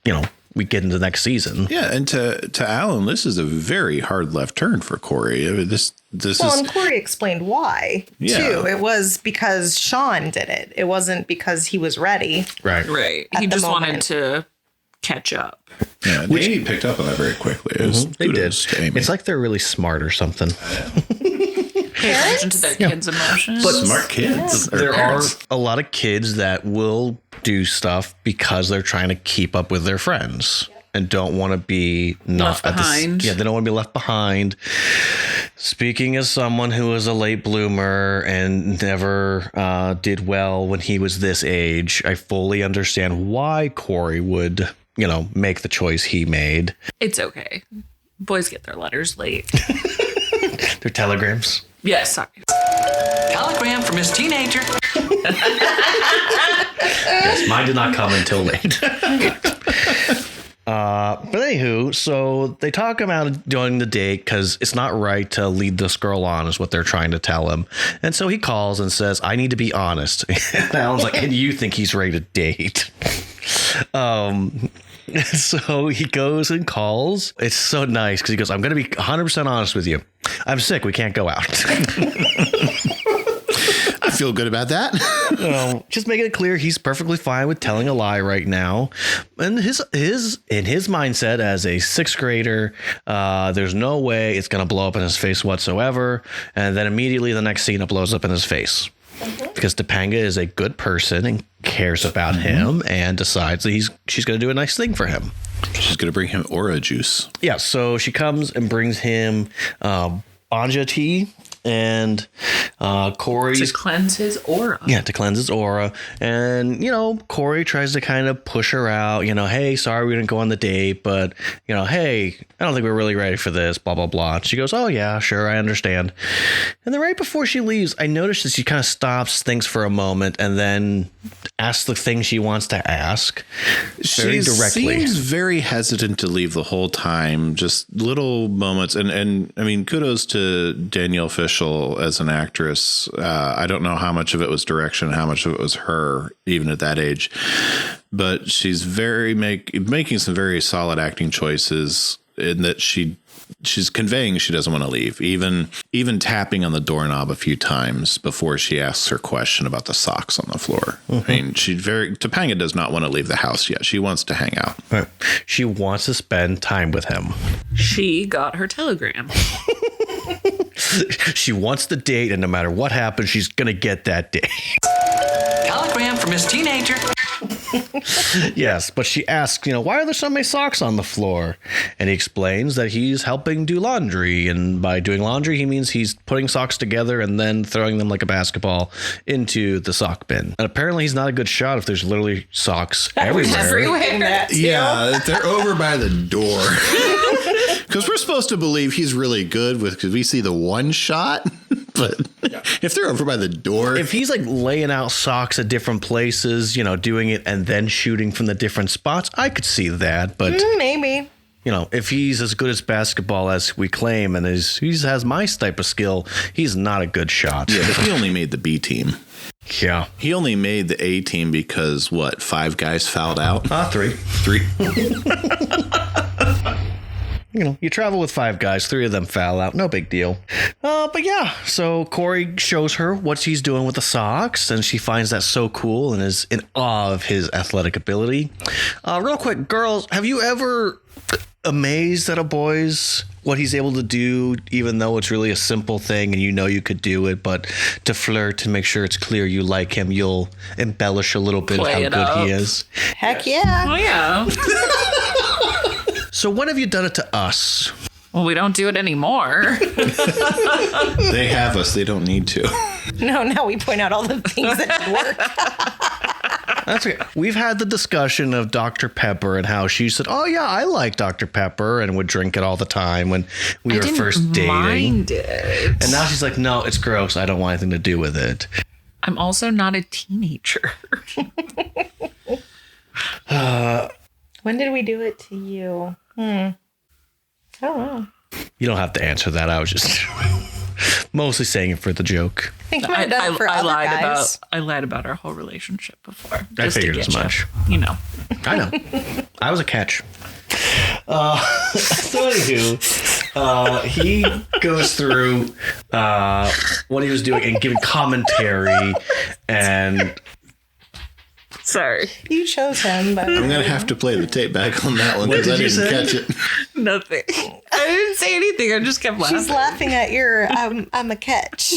you know, we get into the next season. Yeah, and to Alan, this is a very hard left turn for Corey. I mean, this Well, is. and Corey explained why, too. It was because Sean did it. It wasn't because he was ready. Right. Right. At He the just wanted moment. to catch up. Yeah, Amy picked up on that very quickly. It was They did. kudos to Amy. It's like they're really smart or something. Pay attention to their kids' emotions. but smart kids. or There are parents. a lot of kids that will do stuff because they're trying to keep up with their friends and don't want to be Left behind. They don't want to be left behind. Speaking as someone who was a late bloomer and never did well when he was this age, I fully understand why Corey would, you know, make the choice he made. It's okay. Boys get their letters late. Their telegrams. Yes, sorry. Telegram from his teenager. Yes, mine did not come until late. But anywho, so they talk about doing the date because it's not right to lead this girl on, is what they're trying to tell him. And so he calls and says, I need to be honest. And Alan's like, and you think he's ready to date? So he goes and calls. It's so nice because he goes, I'm going to be 100% honest with you. I'm sick. We can't go out. I feel good about that. Just making it clear he's perfectly fine with telling a lie right now. And his in his mindset as a sixth grader, there's no way it's going to blow up in his face whatsoever. And then immediately the next scene it blows up in his face. Because Topanga is a good person and cares about him and decides that she's going to do a nice thing for him. She's going to bring him aura juice. Yeah, so she comes and brings him banja tea and Corey To cleanse his aura. Yeah, to cleanse his aura. And, you know, Corey tries to kind of push her out, you know, hey, sorry we didn't go on the date, but, you know, hey, I don't think we're really ready for this, blah, blah, blah. And she goes, oh, yeah, sure, I understand. And then right before she leaves, I noticed that she kind of stops, thinks for a moment, and then asks the thing she wants to ask very directly. Seems very hesitant to leave the whole time, just little moments. And I mean, kudos to Danielle Fishel as an actress. I don't know how much of it was direction, how much of it was her, even at that age. But she's very making some very solid acting choices in that she's conveying she doesn't want to leave, even tapping on the doorknob a few times before she asks her question about the socks on the floor. I mean, Topanga does not want to leave the house yet. She wants to hang out. Right. She wants to spend time with him. She got her telegram. She wants the date, and no matter what happens, she's going to get that date. Telegram from his teenager. Yes, but she asks, why are there so many socks on the floor? And he explains that he's helping do laundry. And by doing laundry, he means he's putting socks together and then throwing them like a basketball into the sock bin. And apparently he's not a good shot if there's literally socks everywhere. Yeah, they're over by the door. Because we're supposed to believe he's really good because we see the one shot. But if they're over by the door. If he's like laying out socks at different places, doing it and then shooting from the different spots, I could see that. But maybe. If he's as good as basketball as we claim and he has my type of skill, he's not a good shot. Yeah, but he only made the B team. Yeah. He only made the A team because, 5 guys fouled out? 3. 3. You travel with 5 guys, 3 of them foul out. No big deal. But yeah, so Corey shows her what he's doing with the socks, and she finds that so cool and is in awe of his athletic ability. Real quick, girls, have you ever amazed at a boy's what he's able to do, even though it's really a simple thing and you could do it, but to flirt, to make sure it's clear you like him, you'll embellish a little bit of how good he is? Heck yeah. Oh, yeah. So when have you done it to us? Well, we don't do it anymore. They have us. They don't need to. No, now we point out all the things that work. That's okay. We've had the discussion of Dr. Pepper and how she said, oh, yeah, I like Dr. Pepper and would drink it all the time when we were first dating. Mind it. And now she's like, no, it's gross. I don't want anything to do with it. I'm also not a teenager. When did we do it to you? I don't know. You don't have to answer that. I was just mostly saying it for the joke. I think I might have done it for other guys. I lied about our whole relationship before. I figured as much. I know. I was a catch. So anywho, he goes through what he was doing and giving commentary and... Sorry. You chose him, but... I'm going to have to play the tape back on that one because I didn't catch it. Nothing. I didn't say anything. I just kept laughing. She's laughing at your I'm a catch.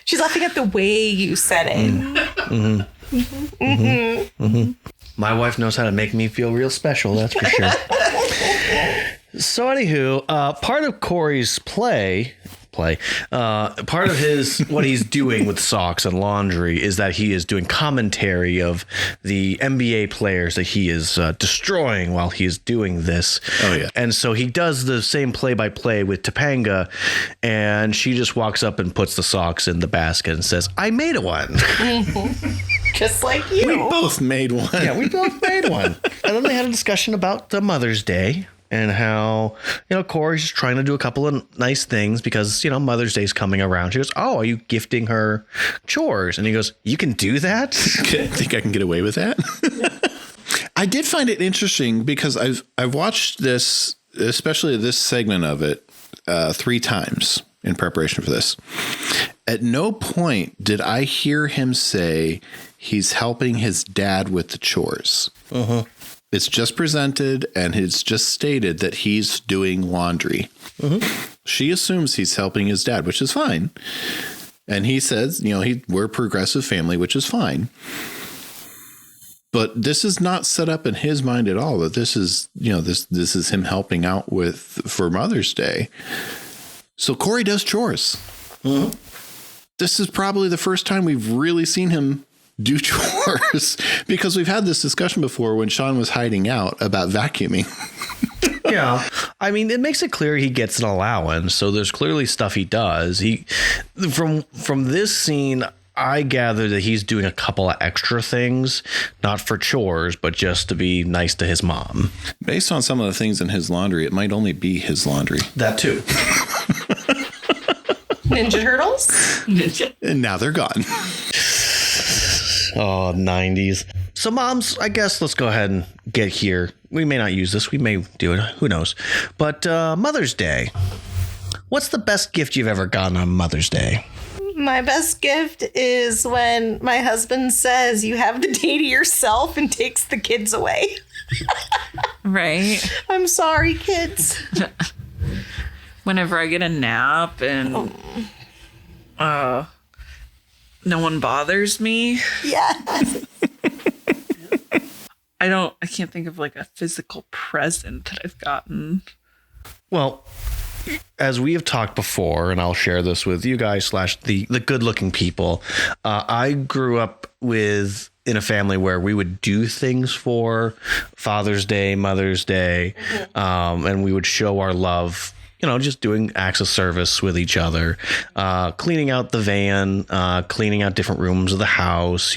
She's laughing at the way you said it. My wife knows how to make me feel real special, that's for sure. So anywho, part of Corey's part of his what he's doing with socks and laundry is that he is doing commentary of the NBA players that he is destroying while he is doing this. Oh yeah. And so he does the same play-by-play with Topanga, and she just walks up and puts the socks in the basket and says, I made one. Just like you. We both made one. Yeah, we both made one. And then they had a discussion about the Mother's Day and how, Corey's just trying to do a couple of nice things because, Mother's Day's coming around. She goes, oh, are you gifting her chores? And he goes, you can do that? Think I can get away with that? I did find it interesting because I've watched this, especially this segment of it, 3 times in preparation for this. At no point did I hear him say he's helping his dad with the chores. Uh-huh. It's just presented and it's just stated that he's doing laundry. Mm-hmm. She assumes he's helping his dad, which is fine. And he says, we're a progressive family, which is fine. But this is not set up in his mind at all that this is, this is him helping out for Mother's Day. So Corey does chores. Mm-hmm. This is probably the first time we've really seen him do chores because we've had this discussion before when Sean was hiding out about vacuuming. Yeah. I mean, it makes it clear he gets an allowance. So there's clearly stuff he does. From this scene, I gather that he's doing a couple of extra things, not for chores, but just to be nice to his mom. Based on some of the things in his laundry, it might only be his laundry. That too. Ninja Turtles? And now they're gone. Oh, 90s. So moms, I guess let's go ahead and get here. We may not use this. We may do it. Who knows? But Mother's Day. What's the best gift you've ever gotten on Mother's Day? My best gift is when my husband says you have the day to yourself and takes the kids away. Right. I'm sorry, kids. Whenever I get a nap and no one bothers me. Yes. I can't think of like a physical present that I've gotten. Well, as we have talked before, and I'll share this with you guys / the good looking people, I grew up in a family where we would do things for Father's Day, Mother's Day, and we would show our love, just doing acts of service with each other, cleaning out the van, cleaning out different rooms of the house,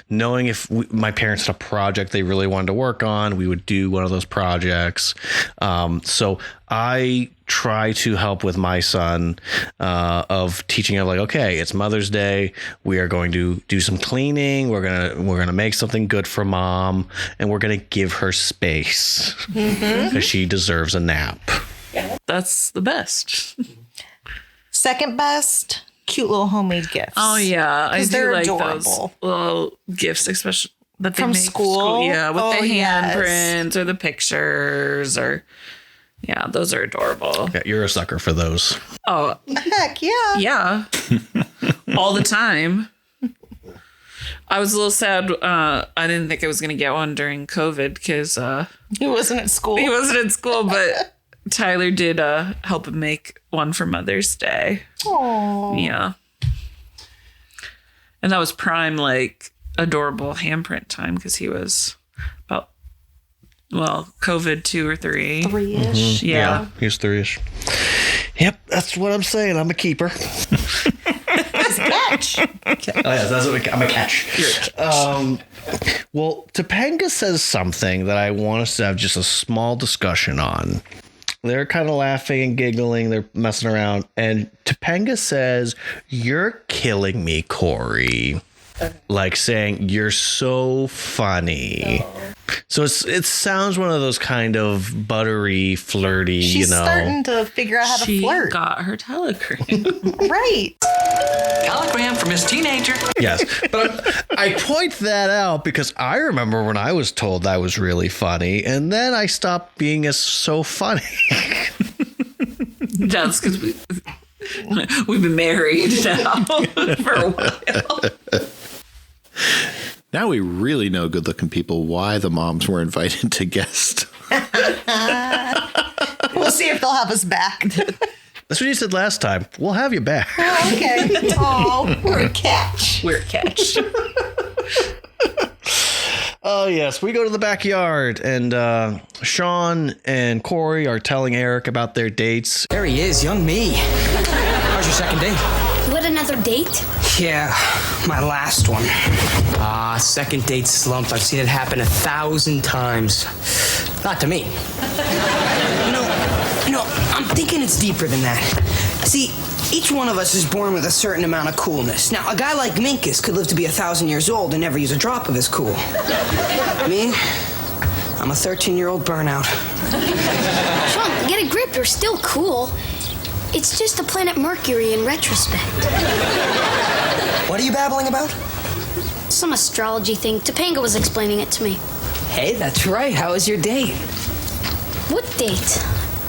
knowing if my parents had a project they really wanted to work on, we would do one of those projects. So I try to help with my son of teaching him, like, okay, it's Mother's Day. We are going to do some cleaning. We're gonna make something good for Mom, and we're gonna give her space because she deserves a nap. That's the best. Second best, cute little homemade gifts. Oh yeah, I do they're like adorable. those little gifts, especially that they From make school? Yeah, with Oh, the yes. handprints or the pictures, or those are adorable. Yeah, you're a sucker for those. Oh Heck yeah. yeah, all the time. I was a little sad. I didn't think I was going to get one during COVID because He wasn't at school. he wasn't in school, but Tyler did help him make one for Mother's Day. Aww. Yeah. And that was prime, like, adorable handprint time because he was about, COVID 2 or 3. 3-ish. Yeah. He's 3-ish. Yep, that's what I'm saying. I'm a keeper. Catch. Oh yeah, I'm a catch. Well, Topanga says something that I want us to have just a small discussion on. They're kind of laughing and giggling. They're messing around. And Topanga says, "You're killing me, Corey." Like saying, "You're so funny." So it sounds one of those kind of buttery, flirty, She's starting to figure out how to She flirt. got her telegram. Right. Telegram from his teenager. Yes. But I point that out because I remember when I was told I was really funny, and then I stopped being so funny. That's because we've been married now for a while. Now we really know good-looking people why the moms were invited to guest. We'll see if they'll have us back. That's what you said last time. We'll have you back. Oh, okay. Oh, we're a catch. We're a catch. Oh, yes. We go to the backyard, and Sean and Corey are telling Eric about their dates. There he is, young me. How's your second date? What, another date? Yeah, my last one. Second date slump. I've seen it happen 1,000 times. Not to me. I'm thinking it's deeper than that. See, each one of us is born with a certain amount of coolness. Now, a guy like Minkus could live to be 1,000 years old and never use a drop of his cool. Me, I'm a 13-year-old burnout. Sean, get a grip. You're still cool. It's just the planet Mercury in retrospect. What are you babbling about? Some astrology thing. Topanga was explaining it to me. Hey, that's right. How was your date? What date?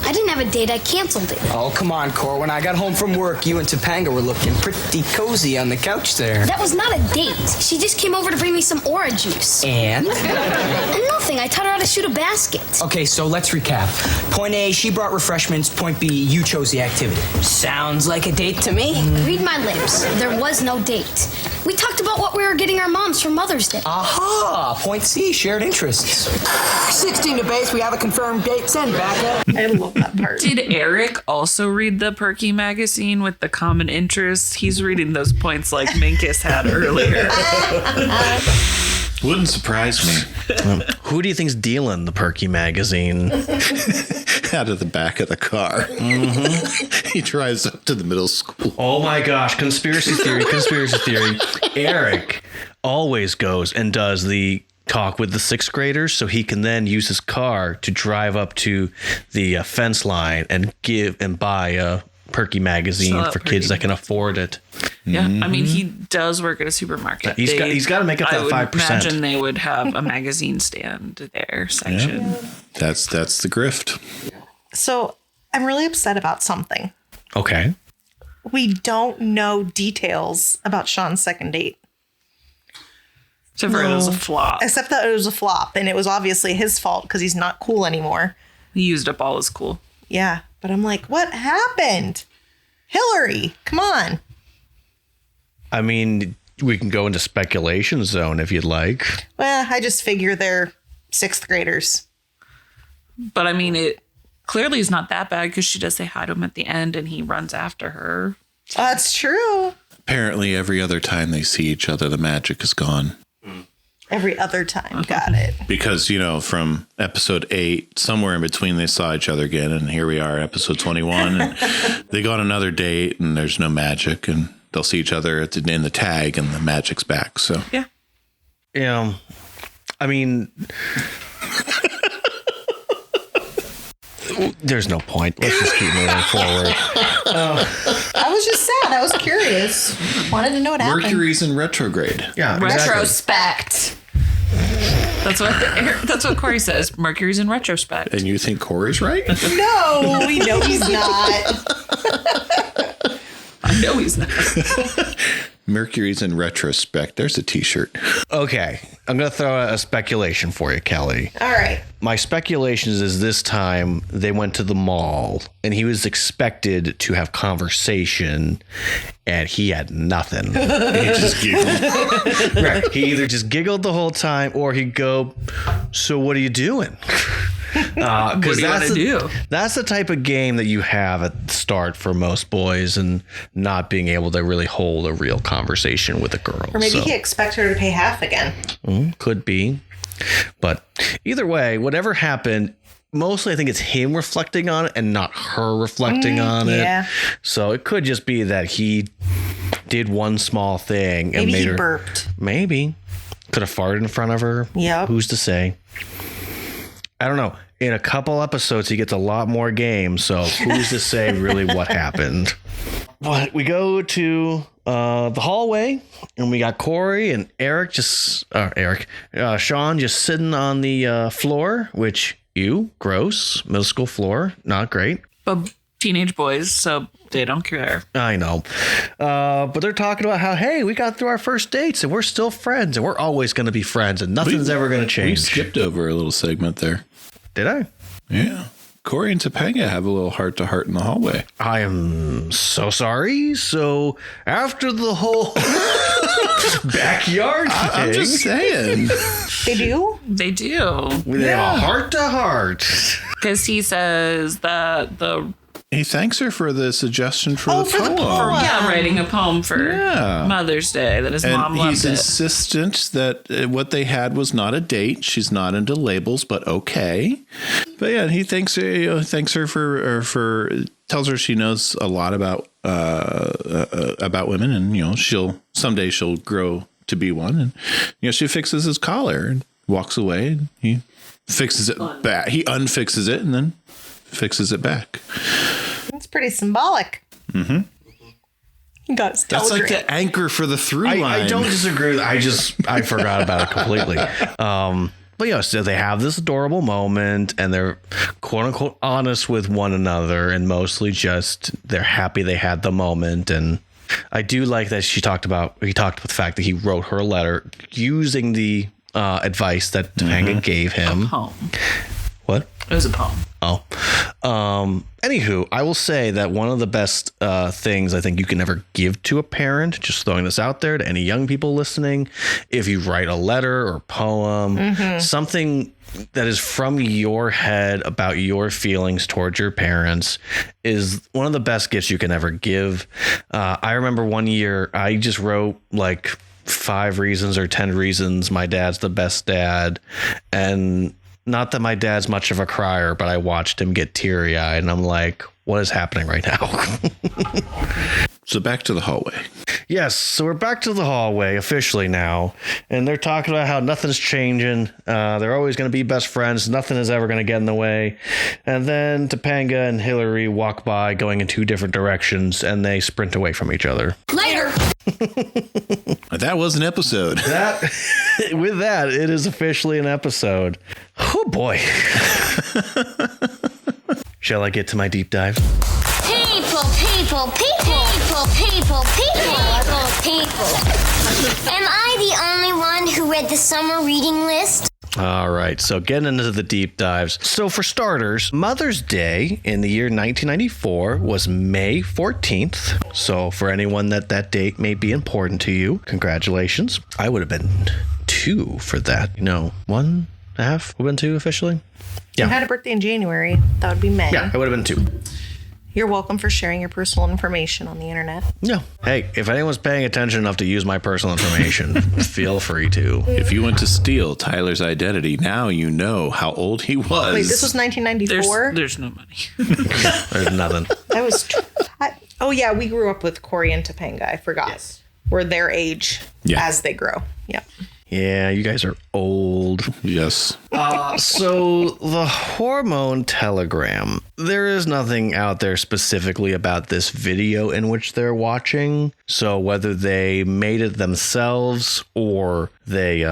I didn't have a date. I canceled it. Oh, come on, Cor. When I got home from work, you and Topanga were looking pretty cozy on the couch there. That was not a date. She just came over to bring me some Aura juice. And? And nothing. I taught her how to shoot a basket. Okay, so let's recap. Point A, she brought refreshments. Point B, you chose the activity. Sounds like a date to me. Read my lips. There was no date. We talked about what we were getting our moms for Mother's Day. Aha! Point C, shared interests. 16 to base, we have a confirmed date. Send back up. I love that part. Did Eric also read the Perky magazine with the common interests? He's reading those points like Minkus had earlier. Wouldn't surprise me. Who do you think's dealing the Perky magazine? Out of the back of the car. He drives up to the middle school. Oh my gosh, conspiracy theory. Eric always goes and does the talk with the 6th graders so he can then use his car to drive up to the fence line and buy a Perky magazine for kids that can afford it. Yeah, I mean, he does work at a supermarket. He's got to make up that 5%. I would imagine they would have a magazine stand there section. Yeah. That's the grift. So I'm really upset about something. Okay. We don't know details about Sean's second date. Except for it was a flop. Except that it was a flop, and it was obviously his fault because he's not cool anymore. He used up all his cool. Yeah, but I'm like, what happened? Hillary, come on. I mean, we can go into speculation zone if you'd like. Well, I just figure they're 6th graders. But I mean, it clearly is not that bad because she does say hi to him at the end and he runs after her. That's true. Apparently, every other time they see each other, the magic is gone. Every other time. Got it. Because, from episode 8, somewhere in between, they saw each other again. And here we are, episode 21. And they go on another date and there's no magic. And they'll see each other in the tag and the magic's back. So, yeah. Yeah. I mean, there's no point. Let's just keep moving forward. I was just sad. I was curious. Wanted to know what happened. Mercury's in retrograde. Yeah, exactly. Retrospect. That's what Corey says. Mercury's in retrospect. And you think Corey's right? No, we know he's not. I know he's not. Mercury's in retrospect. There's a t-shirt. Okay. I'm going to throw out a speculation for you, Kelly. All right. My speculations is this time they went to the mall and he was expected to have conversation and he had nothing. He just giggled. Right. He either just giggled the whole time or he'd go, so what are you doing? What do you want to do? That's the type of game that you have at the start for most boys and not being able to really hold a real conversation with a girl. Or maybe he expects her to pay half again. Could be. But either way, whatever happened, mostly I think it's him reflecting on it and not her reflecting on it. Yeah. So it could just be that he did one small thing and Maybe made he her burped. Maybe. Could have farted in front of her. Yep. Who's to say? I don't know. In a couple episodes, he gets a lot more game. So who's to say really what happened? But we go to the hallway and we got Corey and Sean just sitting on the floor, which gross, middle school floor, not great. But teenage boys, so they don't care. I know. But they're talking about how, hey, we got through our first dates and we're still friends and we're always going to be friends and nothing's ever going to change. We skipped over a little segment there. Did I? Yeah. Corey and Topanga have a little heart-to-heart in the hallway. I am so sorry. So after the whole backyard thing, I'm just saying. They do? They do. They have a heart-to-heart. Because he says that He thanks her for the suggestion for the for the poem. poem. writing a poem for Mother's Day that his mom And loved he's it. insistent that what they had was not a date. She's not into labels, but okay. But yeah, he thanks her for tells her she knows a lot about women, and someday she'll grow to be one. And she fixes his collar and walks away. And he fixes it back. He unfixes it and then fixes it back. It's pretty symbolic. Mm-hmm. He got his That's like telegram. the anchor for the through line. I don't disagree. I forgot about it completely. But so they have this adorable moment and they're quote unquote honest with one another and mostly just they're happy they had the moment. And I do like that he talked about the fact that he wrote her a letter using the advice that Topanga gave him. A poem. What? It was a poem. Oh. Anywho, I will say that one of the best things I think you can ever give to a parent, just throwing this out there to any young people listening, if you write a letter or poem, something that is from your head about your feelings towards your parents is one of the best gifts you can ever give. I remember one year I just wrote like 5 reasons or 10 reasons my dad's the best dad. And not that my dad's much of a crier, but I watched him get teary-eyed and I'm like, what is happening right now? So back to the hallway. Yes, so we're back to the hallway officially now, and they're talking about how nothing's changing. They're always going to be best friends. Nothing is ever going to get in the way. And then Topanga and Hillary walk by going in 2 different directions, and they sprint away from each other. Later. That was an episode. With that, it is officially an episode. Oh boy. Shall I get to my deep dive? People. Painful. Am I the only one who read the summer reading list? All right, so getting into the deep dives. So for starters, Mother's Day in the year 1994 was May 14th. So for anyone that date may be important to you, congratulations. I would have been 2 for that. No, 1.5 would have been 2 officially. Yeah. You had a birthday in January. That would be May. Yeah, I would have been 2. You're welcome for sharing your personal information on the internet. Yeah. Hey, if anyone's paying attention enough to use my personal information, feel free to. If you went to steal Tyler's identity, now you know how old he was. Wait, this was 1994? There's no money. There's nothing. That was... oh, yeah, we grew up with Corey and Topanga. I forgot. Yes. We're their age as they grow. Yeah. Yeah, you guys are old. Yes. So the hormone telegram, there is nothing out there specifically about this video in which they're watching. So whether they made it themselves or they...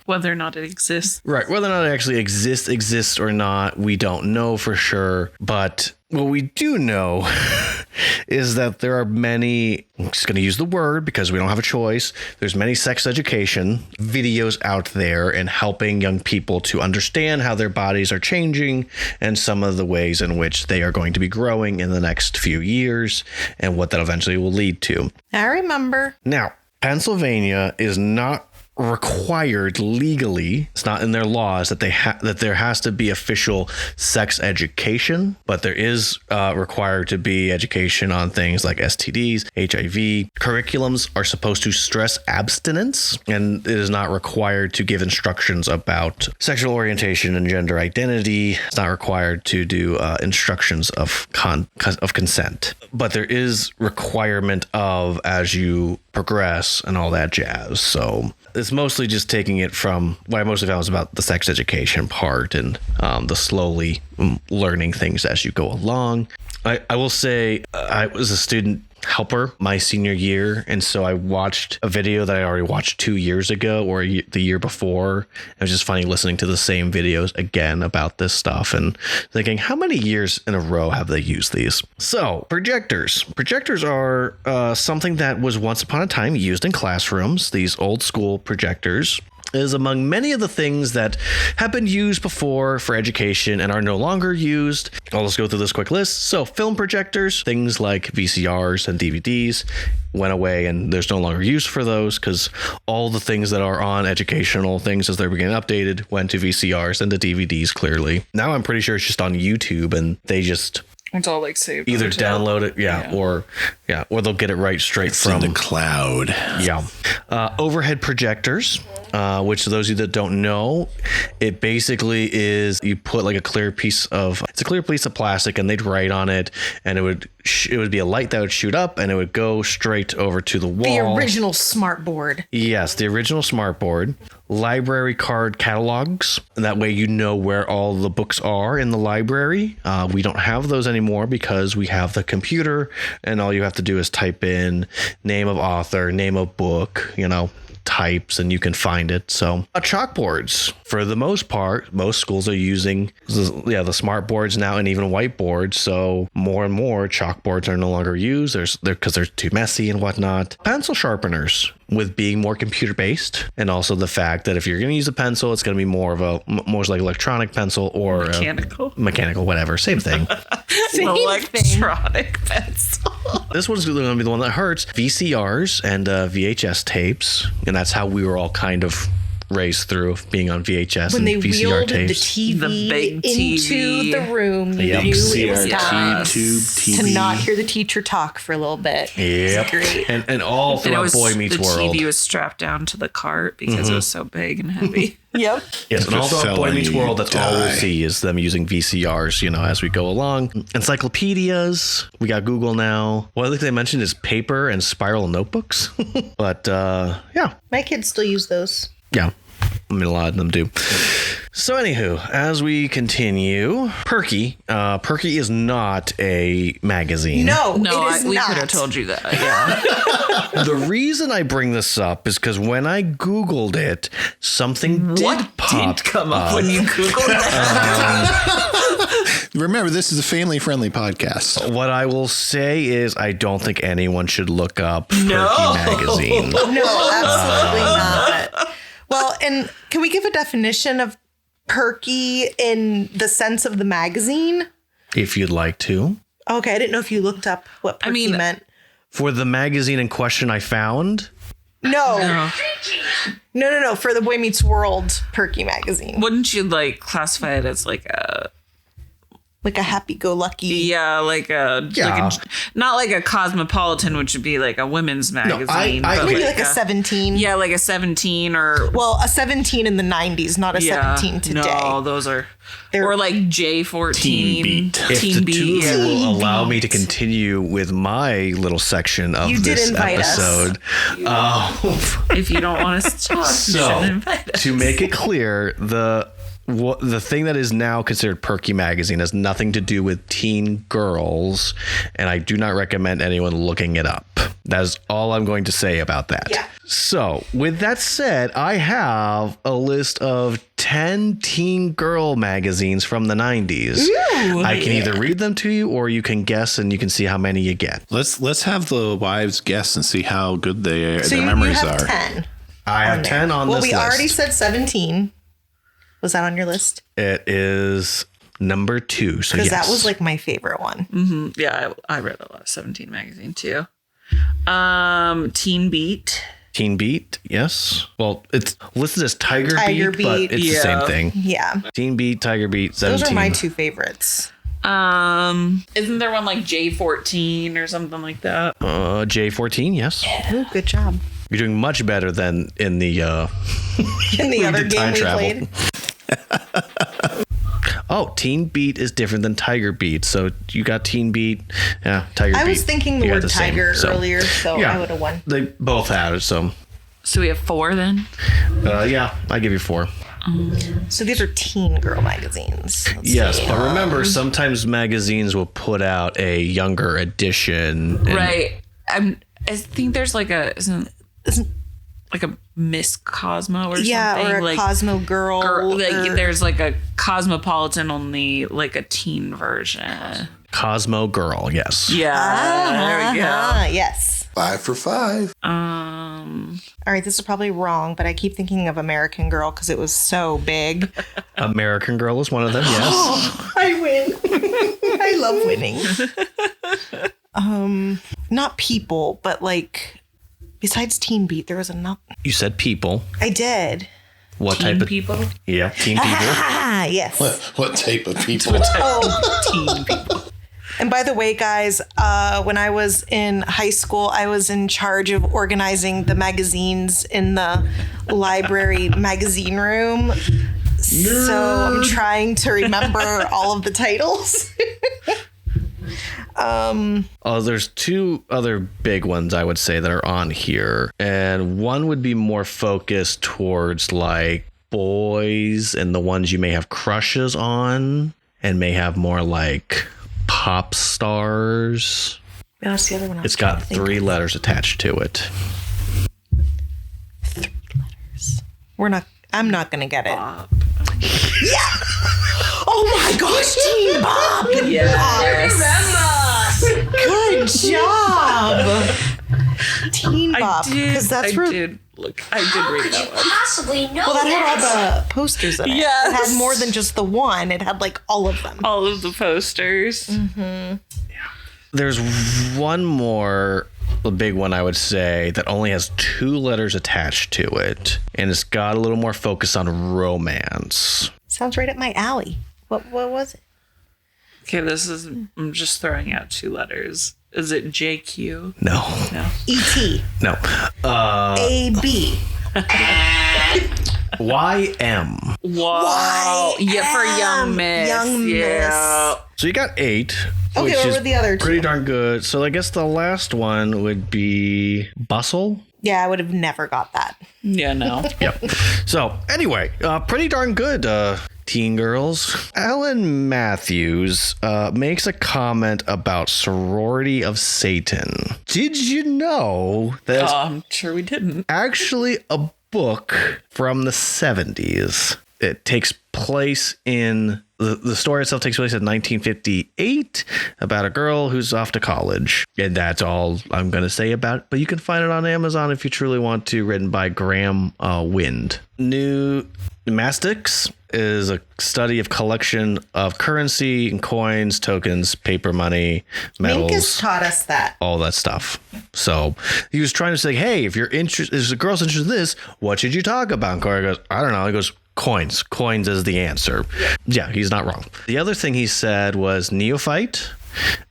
Whether or not it exists. Right. Whether or not it actually exists or not, we don't know for sure. But what we do know is that there are many, I'm just going to use the word because we don't have a choice. There's many sex education videos out there and helping young people to understand how their bodies are changing and some of the ways in which they are going to be growing in the next few years and what that eventually will lead to. I remember. Now, Pennsylvania is not required legally, it's not in their laws that that there has to be official sex education, but there is required to be education on things like STDs, HIV. Curriculums are supposed to stress abstinence, and it is not required to give instructions about sexual orientation and gender identity. It's not required to do instructions of consent, but there is requirement of as you progress and all that jazz. So it's mostly just taking it from what I mostly found was about the sex education part and the slowly learning things as you go along. I will say I was a student helper my senior year, and so I watched a video that I already watched 2 years ago or the year before. It was just funny listening to the same videos again about this stuff and thinking, how many years in a row have they used these? So projectors are something that was once upon a time used in classrooms. These old school projectors is among many of the things that have been used before for education and are no longer used. I'll just go through this quick list. So film projectors, things like VCRs and DVDs went away and there's no longer use for those because all the things that are on educational things as they're being updated went to VCRs and to DVDs clearly. Now I'm pretty sure it's just on YouTube and they just... It's all like saved. Either download it, or they'll get it right straight from in the cloud. Yeah. Overhead projectors, which those of you that don't know, it basically is you put like a clear piece of plastic and they'd write on it and it would be a light that would shoot up and it would go straight over to the wall. The original smart board. Yes, the original smart board. Library card catalogs. And that way you know where all the books are in the library. We don't have those anymore because we have the computer and all you have to do is type in name of author, name of book, types, and you can find it. So chalkboards, for the most part, most schools are using the smart boards now and even whiteboards. So more and more chalkboards are no longer used because they're too messy and whatnot. Pencil sharpeners, with being more computer based, and also the fact that if you're going to use a pencil, it's going to be more like electronic pencil or mechanical, whatever, same thing. Electronic pencil. This one's going to be the one that hurts. VCRs and VHS tapes, and that's how we were all kind of raised through being on VHS when and VCR tapes. The big into the room, you yep. knew it was time TV. to not hear the teacher talk for a little bit. Yep. Great. And all throughout Boy Meets World. The TV was strapped down to the cart because it was so big and heavy. Yep. Yes, and all throughout Boy Meets World, that's all we'll see is them using VCRs, as we go along. Encyclopedias. We got Google now. One of the things they mentioned is paper and spiral notebooks. But, yeah. My kids still use those. Yeah. I mean, a lot of them do. So, anywho, as we continue, Perky is not a magazine. No, it is we not. could have told you that. Yeah. The reason I bring this up is because when I Googled it, something did come up when you Googled that? Remember, this is a family-friendly podcast. What I will say is I don't think anyone should look up Perky Magazine. No, absolutely not. Well, and can we give a definition of perky in the sense of the magazine? If you'd like to. Okay, I didn't know if you looked up what perky meant. For the magazine in question I found? No. For the Boy Meets World Perky magazine. Wouldn't you like classify it as like a happy-go-lucky? Yeah, like a not like a Cosmopolitan, which would be like a women's magazine. But maybe like a 17. Yeah, like a 17 or a 17 in the 90s, not a 17 today. No, those are or like J14. Teen Beat. If the two of you will allow me to continue with my little section of this episode. If you don't want us to talk, you shouldn't invite us. To make it clear, the thing that is now considered Perky Magazine has nothing to do with teen girls, and I do not recommend anyone looking it up. That is all I'm going to say about that. Yeah. So, with that said, I have a list of 10 teen girl magazines from the 90s. Ooh, I can either read them to you, or you can guess, and you can see how many you get. Let's have the wives guess and see how good their So memories you have are. 10. I have 10 on this list. Well, we already said 17. Was that on your list? It is number 2. So because that was like my favorite one. Mm-hmm. Yeah, I read a lot of 17 magazine too. Teen Beat. Teen Beat, yes. Well, it's listed as Tiger Beat, but it's the same thing. Yeah. Teen Beat, Tiger Beat, 17. Those are my 2 favorites. Isn't there one like J14 or something like that? J14, yes. Ooh, good job. You're doing much better than in the in the other game we played. Oh, Teen Beat is different than Tiger Beat. So you got Teen Beat, Tiger Beat. I was thinking the You got word same. tiger earlier, so I would have won. They both had it, so. So we have 4 then? Yeah, I give you 4. So these are teen girl magazines. Yes, but remember, sometimes magazines will put out a younger edition. Right. I think there's like isn't like a Miss Cosmo or something. Yeah, or a like, Cosmo girl. There's like a Cosmopolitan, only like a teen version. Cosmo Girl, yes. Yeah. There we go. Yes. 5 for 5. All right, this is probably wrong, but I keep thinking of American Girl because it was so big. American Girl is one of them, yes. I win. I love winning. Not People, but like besides Teen Beat, there was another. You said People. I did. What Teen type of people? Yeah, Teen People. Ah, yes. What type of people? Teen people. And by the way, guys, when I was in high school, I was in charge of organizing the magazines in the library magazine room. Nerd. So I'm trying to remember all of the titles. There's 2 other big ones I would say that are on here. And one would be more focused towards like boys and the ones you may have crushes on and may have more like pop stars. Yeah, that's the other one. It's got 3 letters attached to it. 3 letters. I'm not going to get it. Bob. Yeah. Oh my gosh, Teen Bob. Yes. Good job. Teen Bob. Because that's I did read that one. Possibly know Well, that had all the posters in it. Yes. It had more than just the one. It had like all of them. All of the posters. Mm-hmm. There's one more, a big one I would say, that only has 2 letters attached to it. And it's got a little more focus on romance. Sounds right up my alley. What was it? Okay, I'm just throwing out 2 letters. Is it JQ? No. E.T. No. A.B. YM. Wow. Yeah, for Young Miss. Young Miss. So you got 8. Okay, which what is were the other 2? pretty darn good. So I guess the last one would be Bustle. Yeah, I would have never got that. Yeah, no. Yep. So anyway, pretty darn good, teen girls. Ellen Matthews makes a comment about Sorority of Satan. Did you know that I'm sure we didn't. actually a book from the 70s? It takes place in the story itself takes place in 1958 about a girl who's off to college. And that's all I'm going to say about it. But you can find it on Amazon if you truly want to, written by Graham Wind. Numismatics is a study of collection of currency and coins, tokens, paper money, metals. Minkus taught us that. All that stuff. So he was trying to say, hey, if you're interested, if the girl's interested in this, what should you talk about? And Corey goes, I don't know. He goes, coins. Coins is the answer. Yeah, he's not wrong. The other thing he said was neophyte.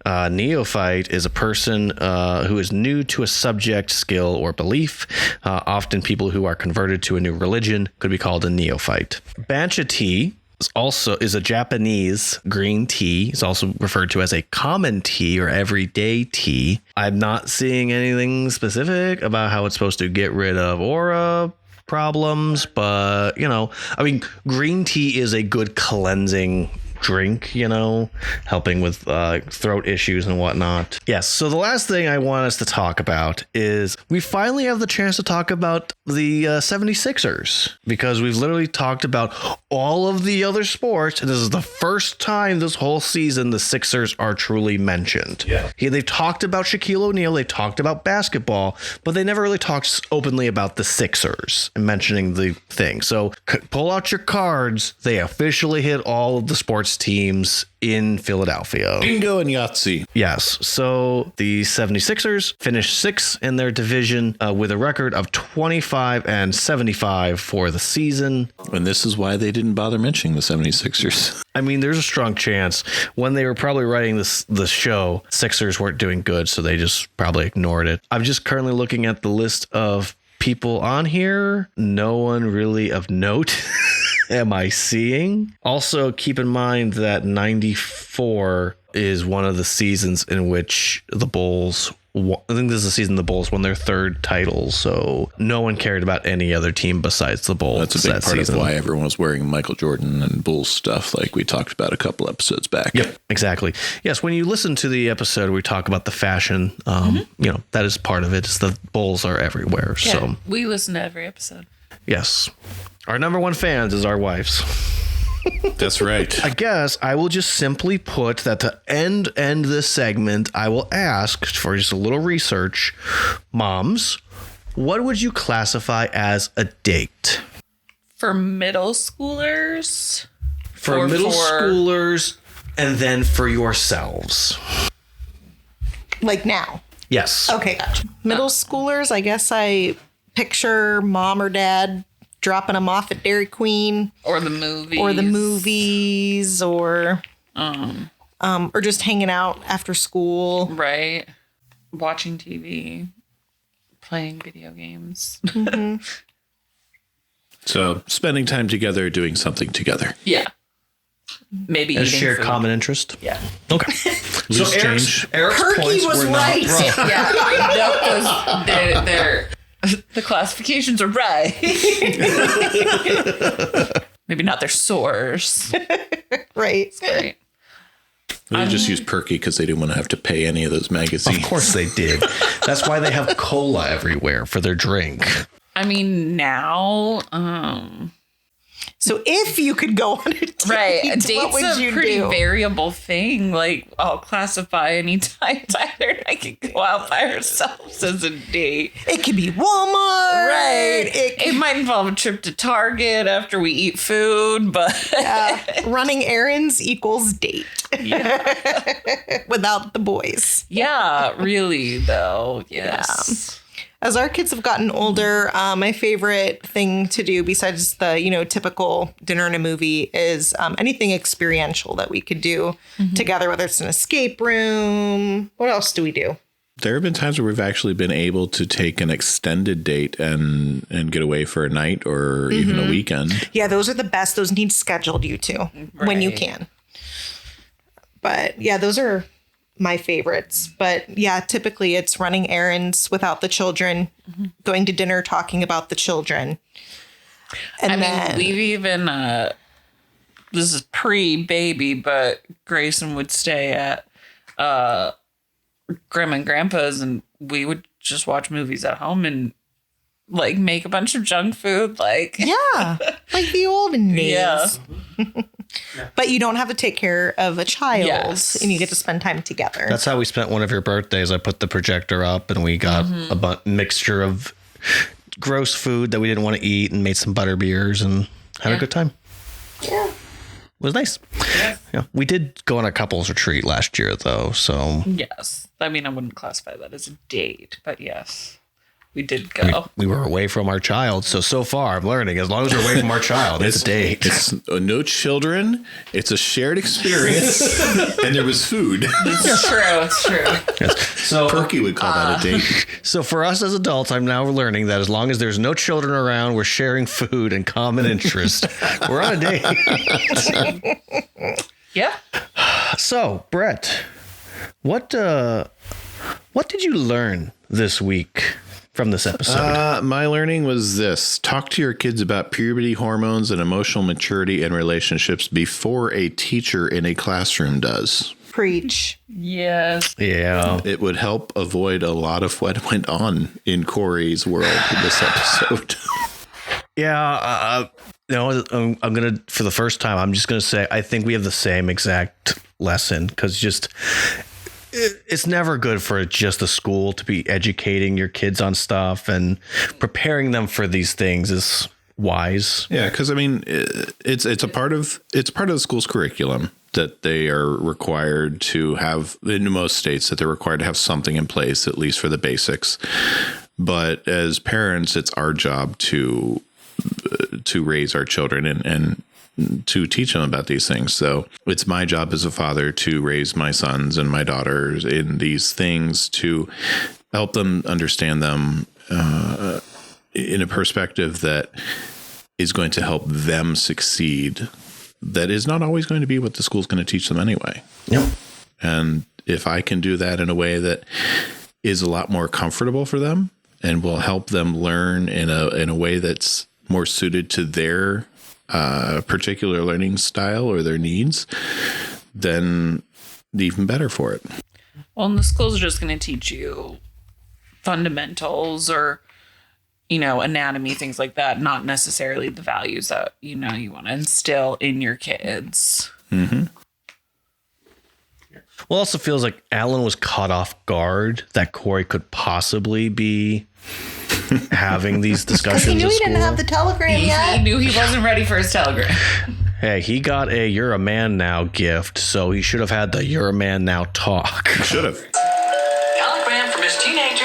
Neophyte is a person who is new to a subject, skill, or belief. Often people who are converted to a new religion could be called a neophyte. Bancha tea is a Japanese green tea. It's also referred to as a common tea or everyday tea. I'm not seeing anything specific about how it's supposed to get rid of aura problems, but green tea is a good cleansing drink, helping with throat issues and whatnot. Yes. So the last thing I want us to talk about is we finally have the chance to talk about the 76ers, because we've literally talked about all of the other sports. And this is the first time this whole season the Sixers are truly mentioned. Yeah. They've talked about Shaquille O'Neal. They've talked about basketball, but they never really talked openly about the Sixers and mentioning the thing. So pull out your cards. They officially hit all of the sports teams in Philadelphia. Bingo and Yahtzee. Yes. So the 76ers finished 6th in their division with a record of 25-75 for the season. And this is why they didn't bother mentioning the 76ers. I mean, there's a strong chance when they were probably writing the show, Sixers weren't doing good, so they just probably ignored it. I'm just currently looking at the list of people on here. No one really of note am I seeing. Also, keep in mind that 94 is one of the seasons in which the Bulls, I think this is the season the Bulls won their 3rd title, so no one cared about any other team besides the Bulls. That's a big part of why everyone was wearing Michael Jordan and Bulls stuff, like we talked about a couple episodes back. Yep, exactly. Yes, when you listen to the episode, we talk about the fashion. That is part of it. Is the Bulls are everywhere. Yeah, so we listen to every episode. Yes, our number one fans is our wives. That's right. I guess I will just simply put that to end this segment, I will ask for just a little research. Moms, what would you classify as a date? For middle schoolers? For middle schoolers, and then for yourselves. Like now? Yes. Okay, gotcha. Middle schoolers, I guess I picture mom or dad dropping them off at Dairy Queen. Or the movies. Or just hanging out after school. Right. Watching TV. Playing video games. Mm-hmm. So spending time together, doing something together. Yeah. Maybe a eating shared food. common interest. Yeah. Okay. So Eric's Perky points was were right. not wrong. Yeah. No, they're the classifications are right. Maybe not their source. Right. Great. They just used Perky because they didn't want to have to pay any of those magazines. Of course they did. That's why they have cola everywhere for their drink. I mean, now, So if you could go on a date, right, a what date's would a you pretty do? variable thing. Like, I'll classify anytime Tyler and I can go out by ourselves as a date. It could be Walmart. Right. It might involve a trip to Target after we eat food, but Running errands equals date. yeah. Without the boys. Yeah, really though. Yes. As our kids have gotten older, my favorite thing to do besides the, typical dinner and a movie is anything experiential that we could do together, whether it's an escape room. What else do we do? There have been times where we've actually been able to take an extended date and get away for a night or even a weekend. Yeah, those are the best. Those need scheduled, you two, when you can. But yeah, those are my favorites. But yeah, typically it's running errands without the children, going to dinner, talking about the children. And then we've even, this is pre-baby, but Grayson would stay at Grandma and Grandpa's and we would just watch movies at home and like make a bunch of junk food. Like, Yeah, like the olden days. Yeah. But you don't have to take care of a child, Yes. and you get to spend time together. That's how we spent one of your birthdays. I put the projector up and we got a mixture of gross food that we didn't want to eat and made some butter beers and had a good time. Yeah. It was nice. Yeah. We did go on a couples retreat last year though, so yes. I mean, I wouldn't classify that as a date, but yes, we did go. we were away from our child. So far I'm learning as long as we're away from our child, it's a date. It's no children. It's a shared experience, and there was food. It's true. Yes. So Perky would call that a date. So for us as adults, I'm now learning that as long as there's no children around, we're sharing food and common interest. We're on a date. Yeah. So, Brett, what did you learn this week from this episode? My learning was this: talk to your kids about puberty, hormones, and emotional maturity and relationships before a teacher in a classroom does. Preach. Yes. Yeah. It would help avoid a lot of what went on in Corey's world in this episode. Yeah. I'm going to, for the first time, I'm just going to say, I think we have the same exact lesson because it's never good for just the school to be educating your kids on stuff, and preparing them for these things is wise. Yeah, because I mean, it's a part of the school's curriculum that they are required to have in most states, that they're required to have something in place, at least for the basics. But as parents, it's our job to raise our children and to teach them about these things. So it's my job as a father to raise my sons and my daughters in these things, to help them understand them in a perspective that is going to help them succeed. That is not always going to be what the school's going to teach them anyway. Yep. And if I can do that in a way that is a lot more comfortable for them and will help them learn in a way that's more suited to their particular learning style or their needs, then even better for it. Well, and the school's just going to teach you fundamentals or, anatomy, things like that, not necessarily the values that, you want to instill in your kids. Mm-hmm. Well, it also feels like Alan was caught off guard that Corey could possibly be having these discussions. He knew at he didn't school. have the telegram He yet. knew he wasn't ready for his telegram. Hey, he got a "You're a Man Now" gift, so he should have had the "You're a Man Now" talk. Should have. Telegram from his teenager.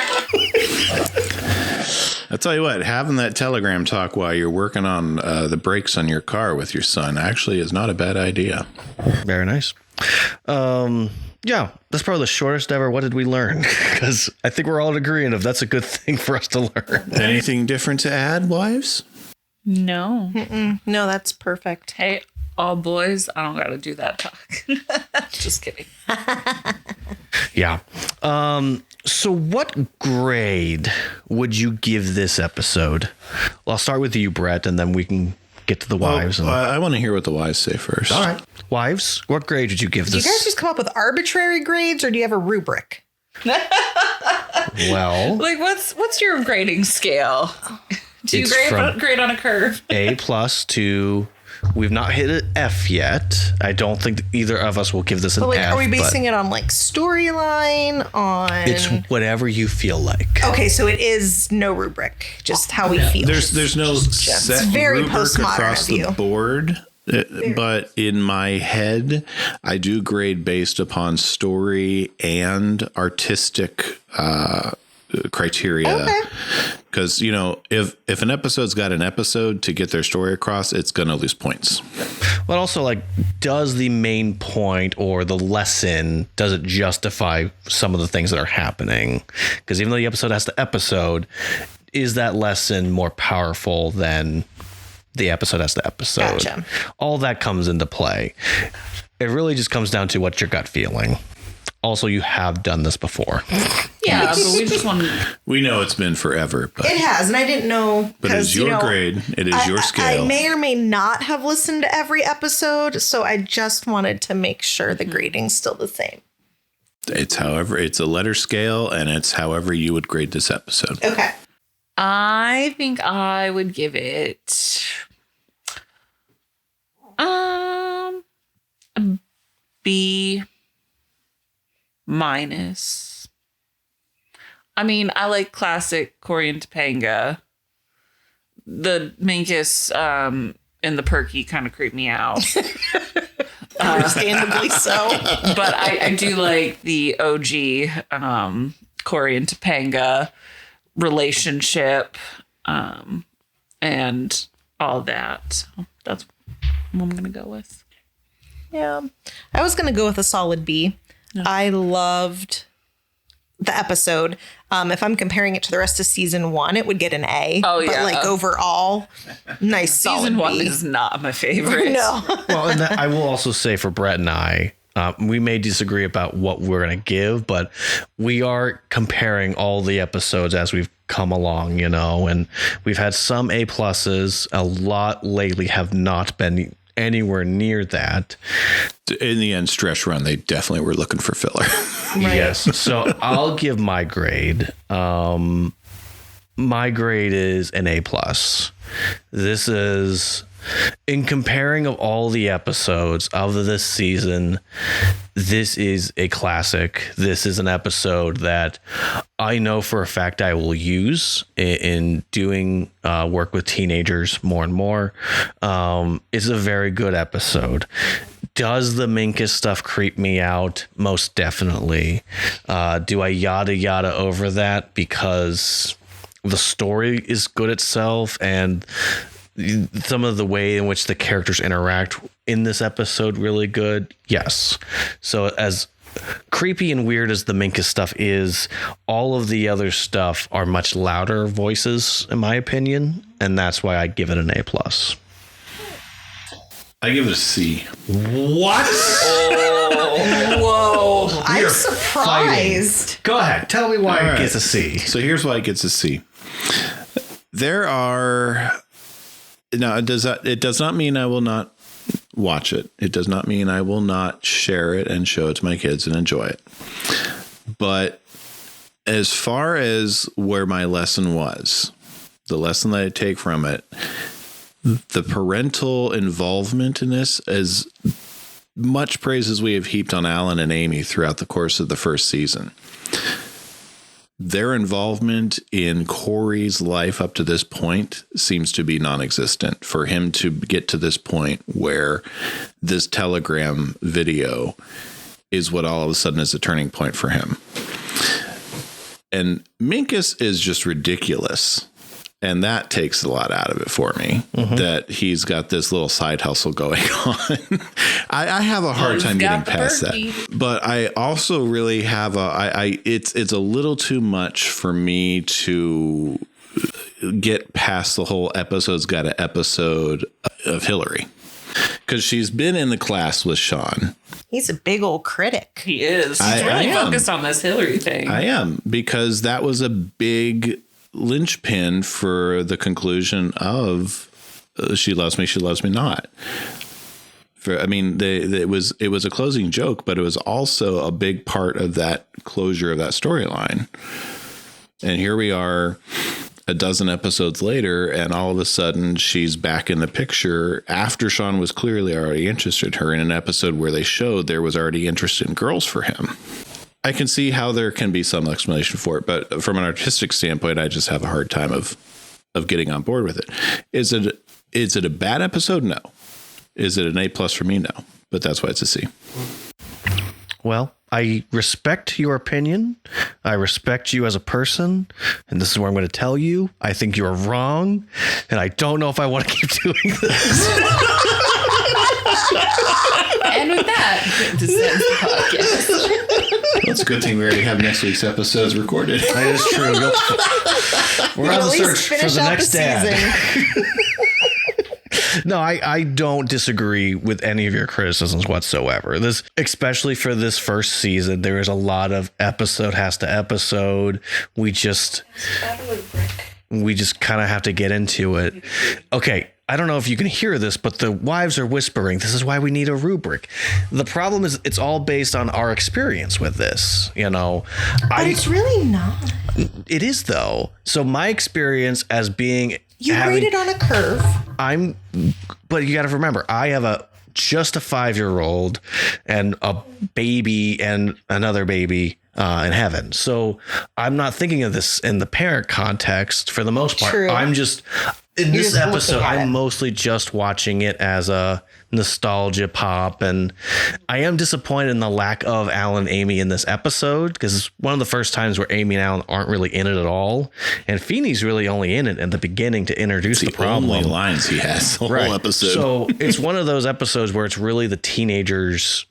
I'll tell you what, having that telegram talk while you're working on the brakes on your car with your son actually is not a bad idea. Very nice. Yeah, that's probably the shortest ever. What did we learn? Because I think we're all agreeing if that's a good thing for us to learn. Anything different to add, wives? No. No, that's perfect. Hey, all boys, I don't got to do that talk. Just kidding. Yeah. So what grade would you give this episode? Well, I'll start with you, Brett, and then we can get to the wives. I want to hear what the wives say first. All right. Wives, what grade would you give Do you this? guys just come up with arbitrary grades, or do you have a rubric? Well, Like, what's your grading scale? Do you It's from- grade on a curve? A+ to, we've not hit an F yet. I don't think either of us will give this an But like, F. are we but basing it on like storyline? On it's whatever you feel like. okay, so it is no rubric, just how we feel. There's no set very rubric postmodern across of the you. board. But in my head, I do grade based upon story and artistic criteria. Okay. Because, if an episode's got an episode to get their story across, it's going to lose points. But also, like, does the main point or the lesson, does it justify some of the things that are happening? Because even though the episode has the episode, is that lesson more powerful than the episode has the episode? Gotcha. All that comes into play. It really just comes down to what your gut feeling. Also, you have done this before. Yeah, but we just want We know it's been forever, but It has, and I didn't know. it is your grade. It is your scale. I may or may not have listened to every episode, so I just wanted to make sure the grading's still the same. It's a letter scale, and it's however you would grade this episode. Okay. I think I would give it a B minus. I mean, I like classic Cory and Topanga. The Minkus and the Perky kind of creep me out. Understandably so. But I do like the OG Cory and Topanga relationship and all that. So that's what I'm going to go with. Yeah. I was going to go with a solid B. Yeah. I loved the episode. If I'm comparing it to the rest of season 1, it would get an A. Oh, yeah. But like overall, nice solid Season 1 B. is not my favorite. No. Well, and I will also say for Brett and I, we may disagree about what we're going to give, but we are comparing all the episodes as we've come along, you know, and we've had some A pluses. A lot lately have not been anywhere near that. In the end stretch run, they definitely were looking for filler. Right. Yes. So I'll give my grade. My grade is an A plus. This is, in comparing of all the episodes of this season, this is a classic. This is an episode that I know for a fact I will use in doing work with teenagers more and more. It's a very good episode. Does the Minkus stuff creep me out? Most definitely. Do I yada yada over that because the story is good itself and some of the way in which the characters interact in this episode really good? Yes. So as creepy and weird as the Minkus stuff is, all of the other stuff are much louder voices, in my opinion, and that's why I give it an A plus. I give it a C. What? Oh, whoa. I'm surprised. Fighting. Go ahead. Tell me why it gets a C. So here's why it gets a C. There are... Now, it does not mean I will not watch it. It does not mean I will not share it and show it to my kids and enjoy it. But as far as where my lesson was, the lesson that I take from it, the parental involvement in this, as much praise as we have heaped on Alan and Amy throughout the course of the first season, their involvement in Cory's life up to this point seems to be non-existent. For him to get to this point where this telegram video is what all of a sudden is a turning point for him. And Minkus is just ridiculous. And that takes a lot out of it for me, that he's got this little side hustle going on. I have a hard time getting past that. But I also really have it's a little too much for me to get past the whole episode's got an episode of Hillary. Because she's been in the class with Sean. He's a big old critic. He is. He's really focused on this Hillary thing. I am, because that was a big linchpin for the conclusion of she loves me not. It was a closing joke, but it was also a big part of that closure of that storyline. And here we are a dozen episodes later, and all of a sudden she's back in the picture after Sean was clearly already interested in her in an episode where they showed there was already interest in girls for him. I can see how there can be some explanation for it, but from an artistic standpoint, I just have a hard time of getting on board with it. Is it a bad episode? No. Is it an A plus for me? No. But that's why it's a C. Well, I respect your opinion. I respect you as a person. And this is where I'm going to tell you, I think you're wrong. And I don't know if I want to keep doing this. And with that, this ends the podcast. Well, it's a good thing we already have next week's episodes recorded. That is true. We're on the search for the next dad. No, I don't disagree with any of your criticisms whatsoever. This, especially for this first season, there is a lot of episode has to episode. We just kind of have to get into it. Okay. I don't know if you can hear this, but the wives are whispering. This is why we need a rubric. The problem is it's all based on our experience with this, you know. But it's really not. it is though. So my experience as being You rate it on a curve. But you got to remember, I have just a 5-year-old and a baby and another baby in heaven. So I'm not thinking of this in the parent context for the most part. True. I'm just in You're this just episode, looking at I'm it. mostly just watching it as a nostalgia pop, and I am disappointed in the lack of Alan and Amy in this episode, because it's one of the first times where Amy and Alan aren't really in it at all, and Feeney's really only in it at the beginning to introduce the problem. Only lines he has the whole episode. So it's one of those episodes where it's really the teenagers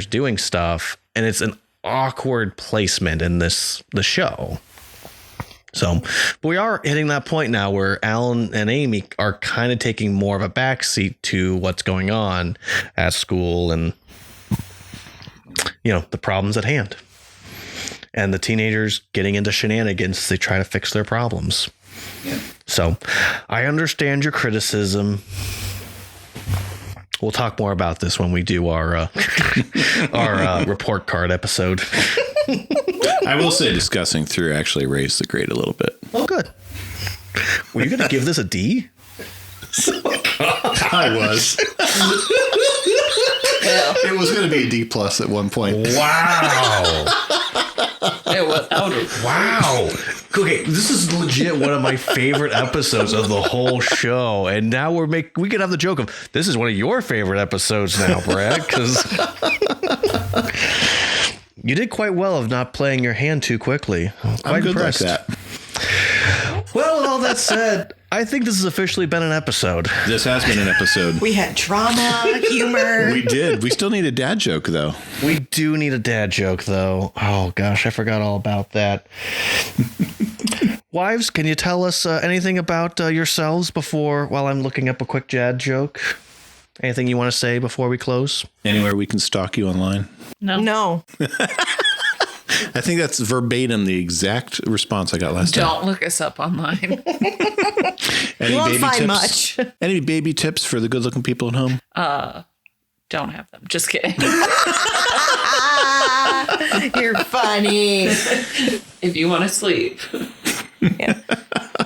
doing stuff, and it's an awkward placement in the show. So, but we are hitting that point now where Alan and Amy are kind of taking more of a backseat to what's going on at school and, the problems at hand. And the teenagers getting into shenanigans as they try to fix their problems. Yeah. So, I understand your criticism. We'll talk more about this when we do our report card episode. I will say discussing through actually raised the grade a little bit. Oh, good. Were you going to give this a D? I was. It was going to be a D plus at one point. Wow. Wow. Okay, this is legit one of my favorite episodes of the whole show, and now we could have the joke of this is one of your favorite episodes now, Brad, because you did quite well of not playing your hand too quickly. I'm good impressed. like that. Well, with all that said, I think this has officially been an episode. This has been an episode. We had drama, humor. We did. We still need a dad joke, though. We do need a dad joke, though. Oh, gosh, I forgot all about that. Wives, can you tell us anything about yourselves while I'm looking up a quick dad joke? Anything you want to say before we close? Anywhere we can stalk you online? No. I think that's verbatim the exact response I got last time. Don't look us up online. Any You won't baby find tips? much. Any baby tips for the good-looking people at home? Don't have them. Just kidding. You're funny. If you want to sleep. Yeah.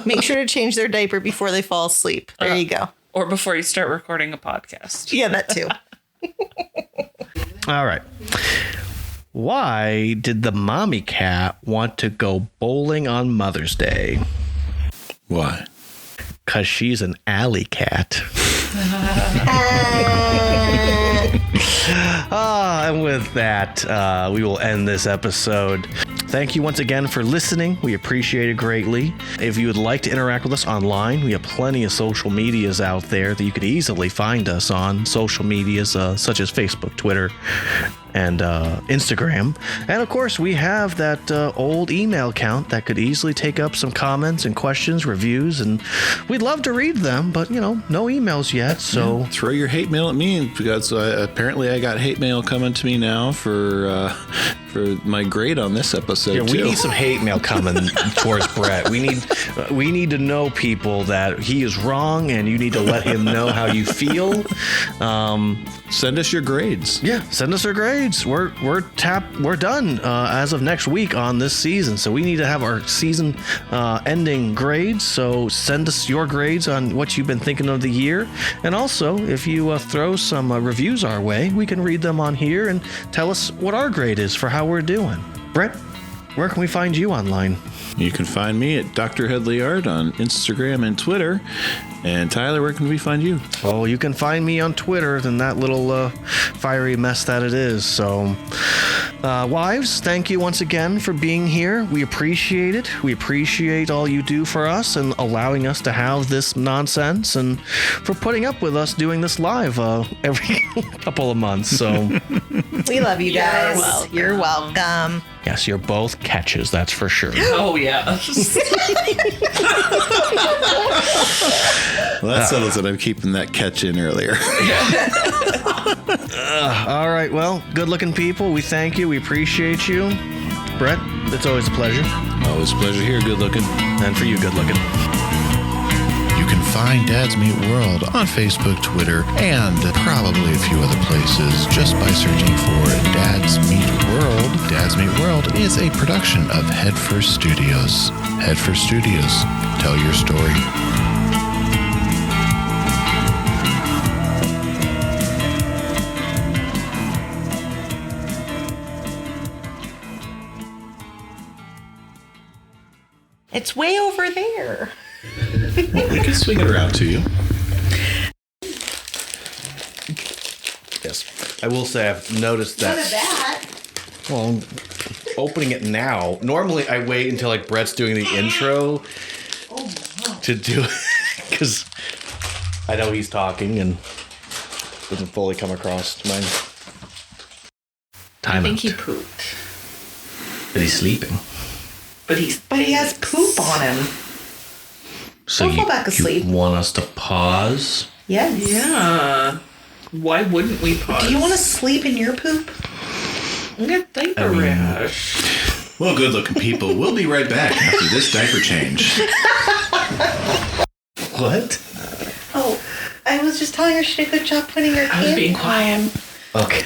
Make sure to change their diaper before they fall asleep. There you go. Or before you start recording a podcast. Yeah, that too. All right. Why did the mommy cat want to go bowling on Mother's Day? Why? Because she's an alley cat. And with that, we will end this episode. Thank you once again for listening. We appreciate it greatly. If you would like to interact with us online, we have plenty of social medias out there that you could easily find us on. Social medias such as Facebook, Twitter, and Instagram. And of course, we have that old email account that could easily take up some comments and questions, reviews, and we'd love to read them, but no emails yet. So throw your hate mail at me, because apparently I got hate mail coming to me now for my grade on this episode. yeah, we too. need some hate mail coming towards Brett. We need to know, people, that he is wrong, and you need to let him know how you feel. Send us your grades. Yeah, send us our grades. We're done as of next week on this season, so we need to have our season ending grades. So send us your grades on what you've been thinking of the year, and also if you throw some reviews our way, we can read them on here and tell us what our grade is for how we're doing. Brett, where can we find you online? You can find me at Dr. Headley Art on Instagram and Twitter. And Tyler, where can we find you? Oh, you can find me on Twitter than that little fiery mess that it is. So, wives, thank you once again for being here. We appreciate it. We appreciate all you do for us and allowing us to have this nonsense, and for putting up with us doing this live every couple of months. So, We love you guys. You're welcome. yes, you're both catches, that's for sure. Oh, yeah. Well, that settles it. I'm keeping that catch in earlier. All right, well, good-looking people, we thank you. We appreciate you. Brett, it's always a pleasure. Always a pleasure here. Good looking. And for you, good-looking. You can find Dads Meet World on Facebook, Twitter, and probably a few other places just by searching for Dads Meet World. Dads Meet World is a production of Headfirst Studios. Headfirst Studios, tell your story. It's way over there. Well, we can swing it around to you. Yes. I will say I've noticed that. What is that? Well, opening it now. Normally I wait until like Brett's doing the intro to do it because I know he's talking and doesn't fully come across my time. I think he pooped. But he's sleeping. But he has poop on him. So Don't go back asleep. You want us to pause? Yes. Yeah. Why wouldn't we pause? Do you want to sleep in your poop? I got diaper rash. Well, good looking people. We'll be right back after this diaper change. What? Oh, I was just telling her she did a good job putting her I was being quiet. Okay.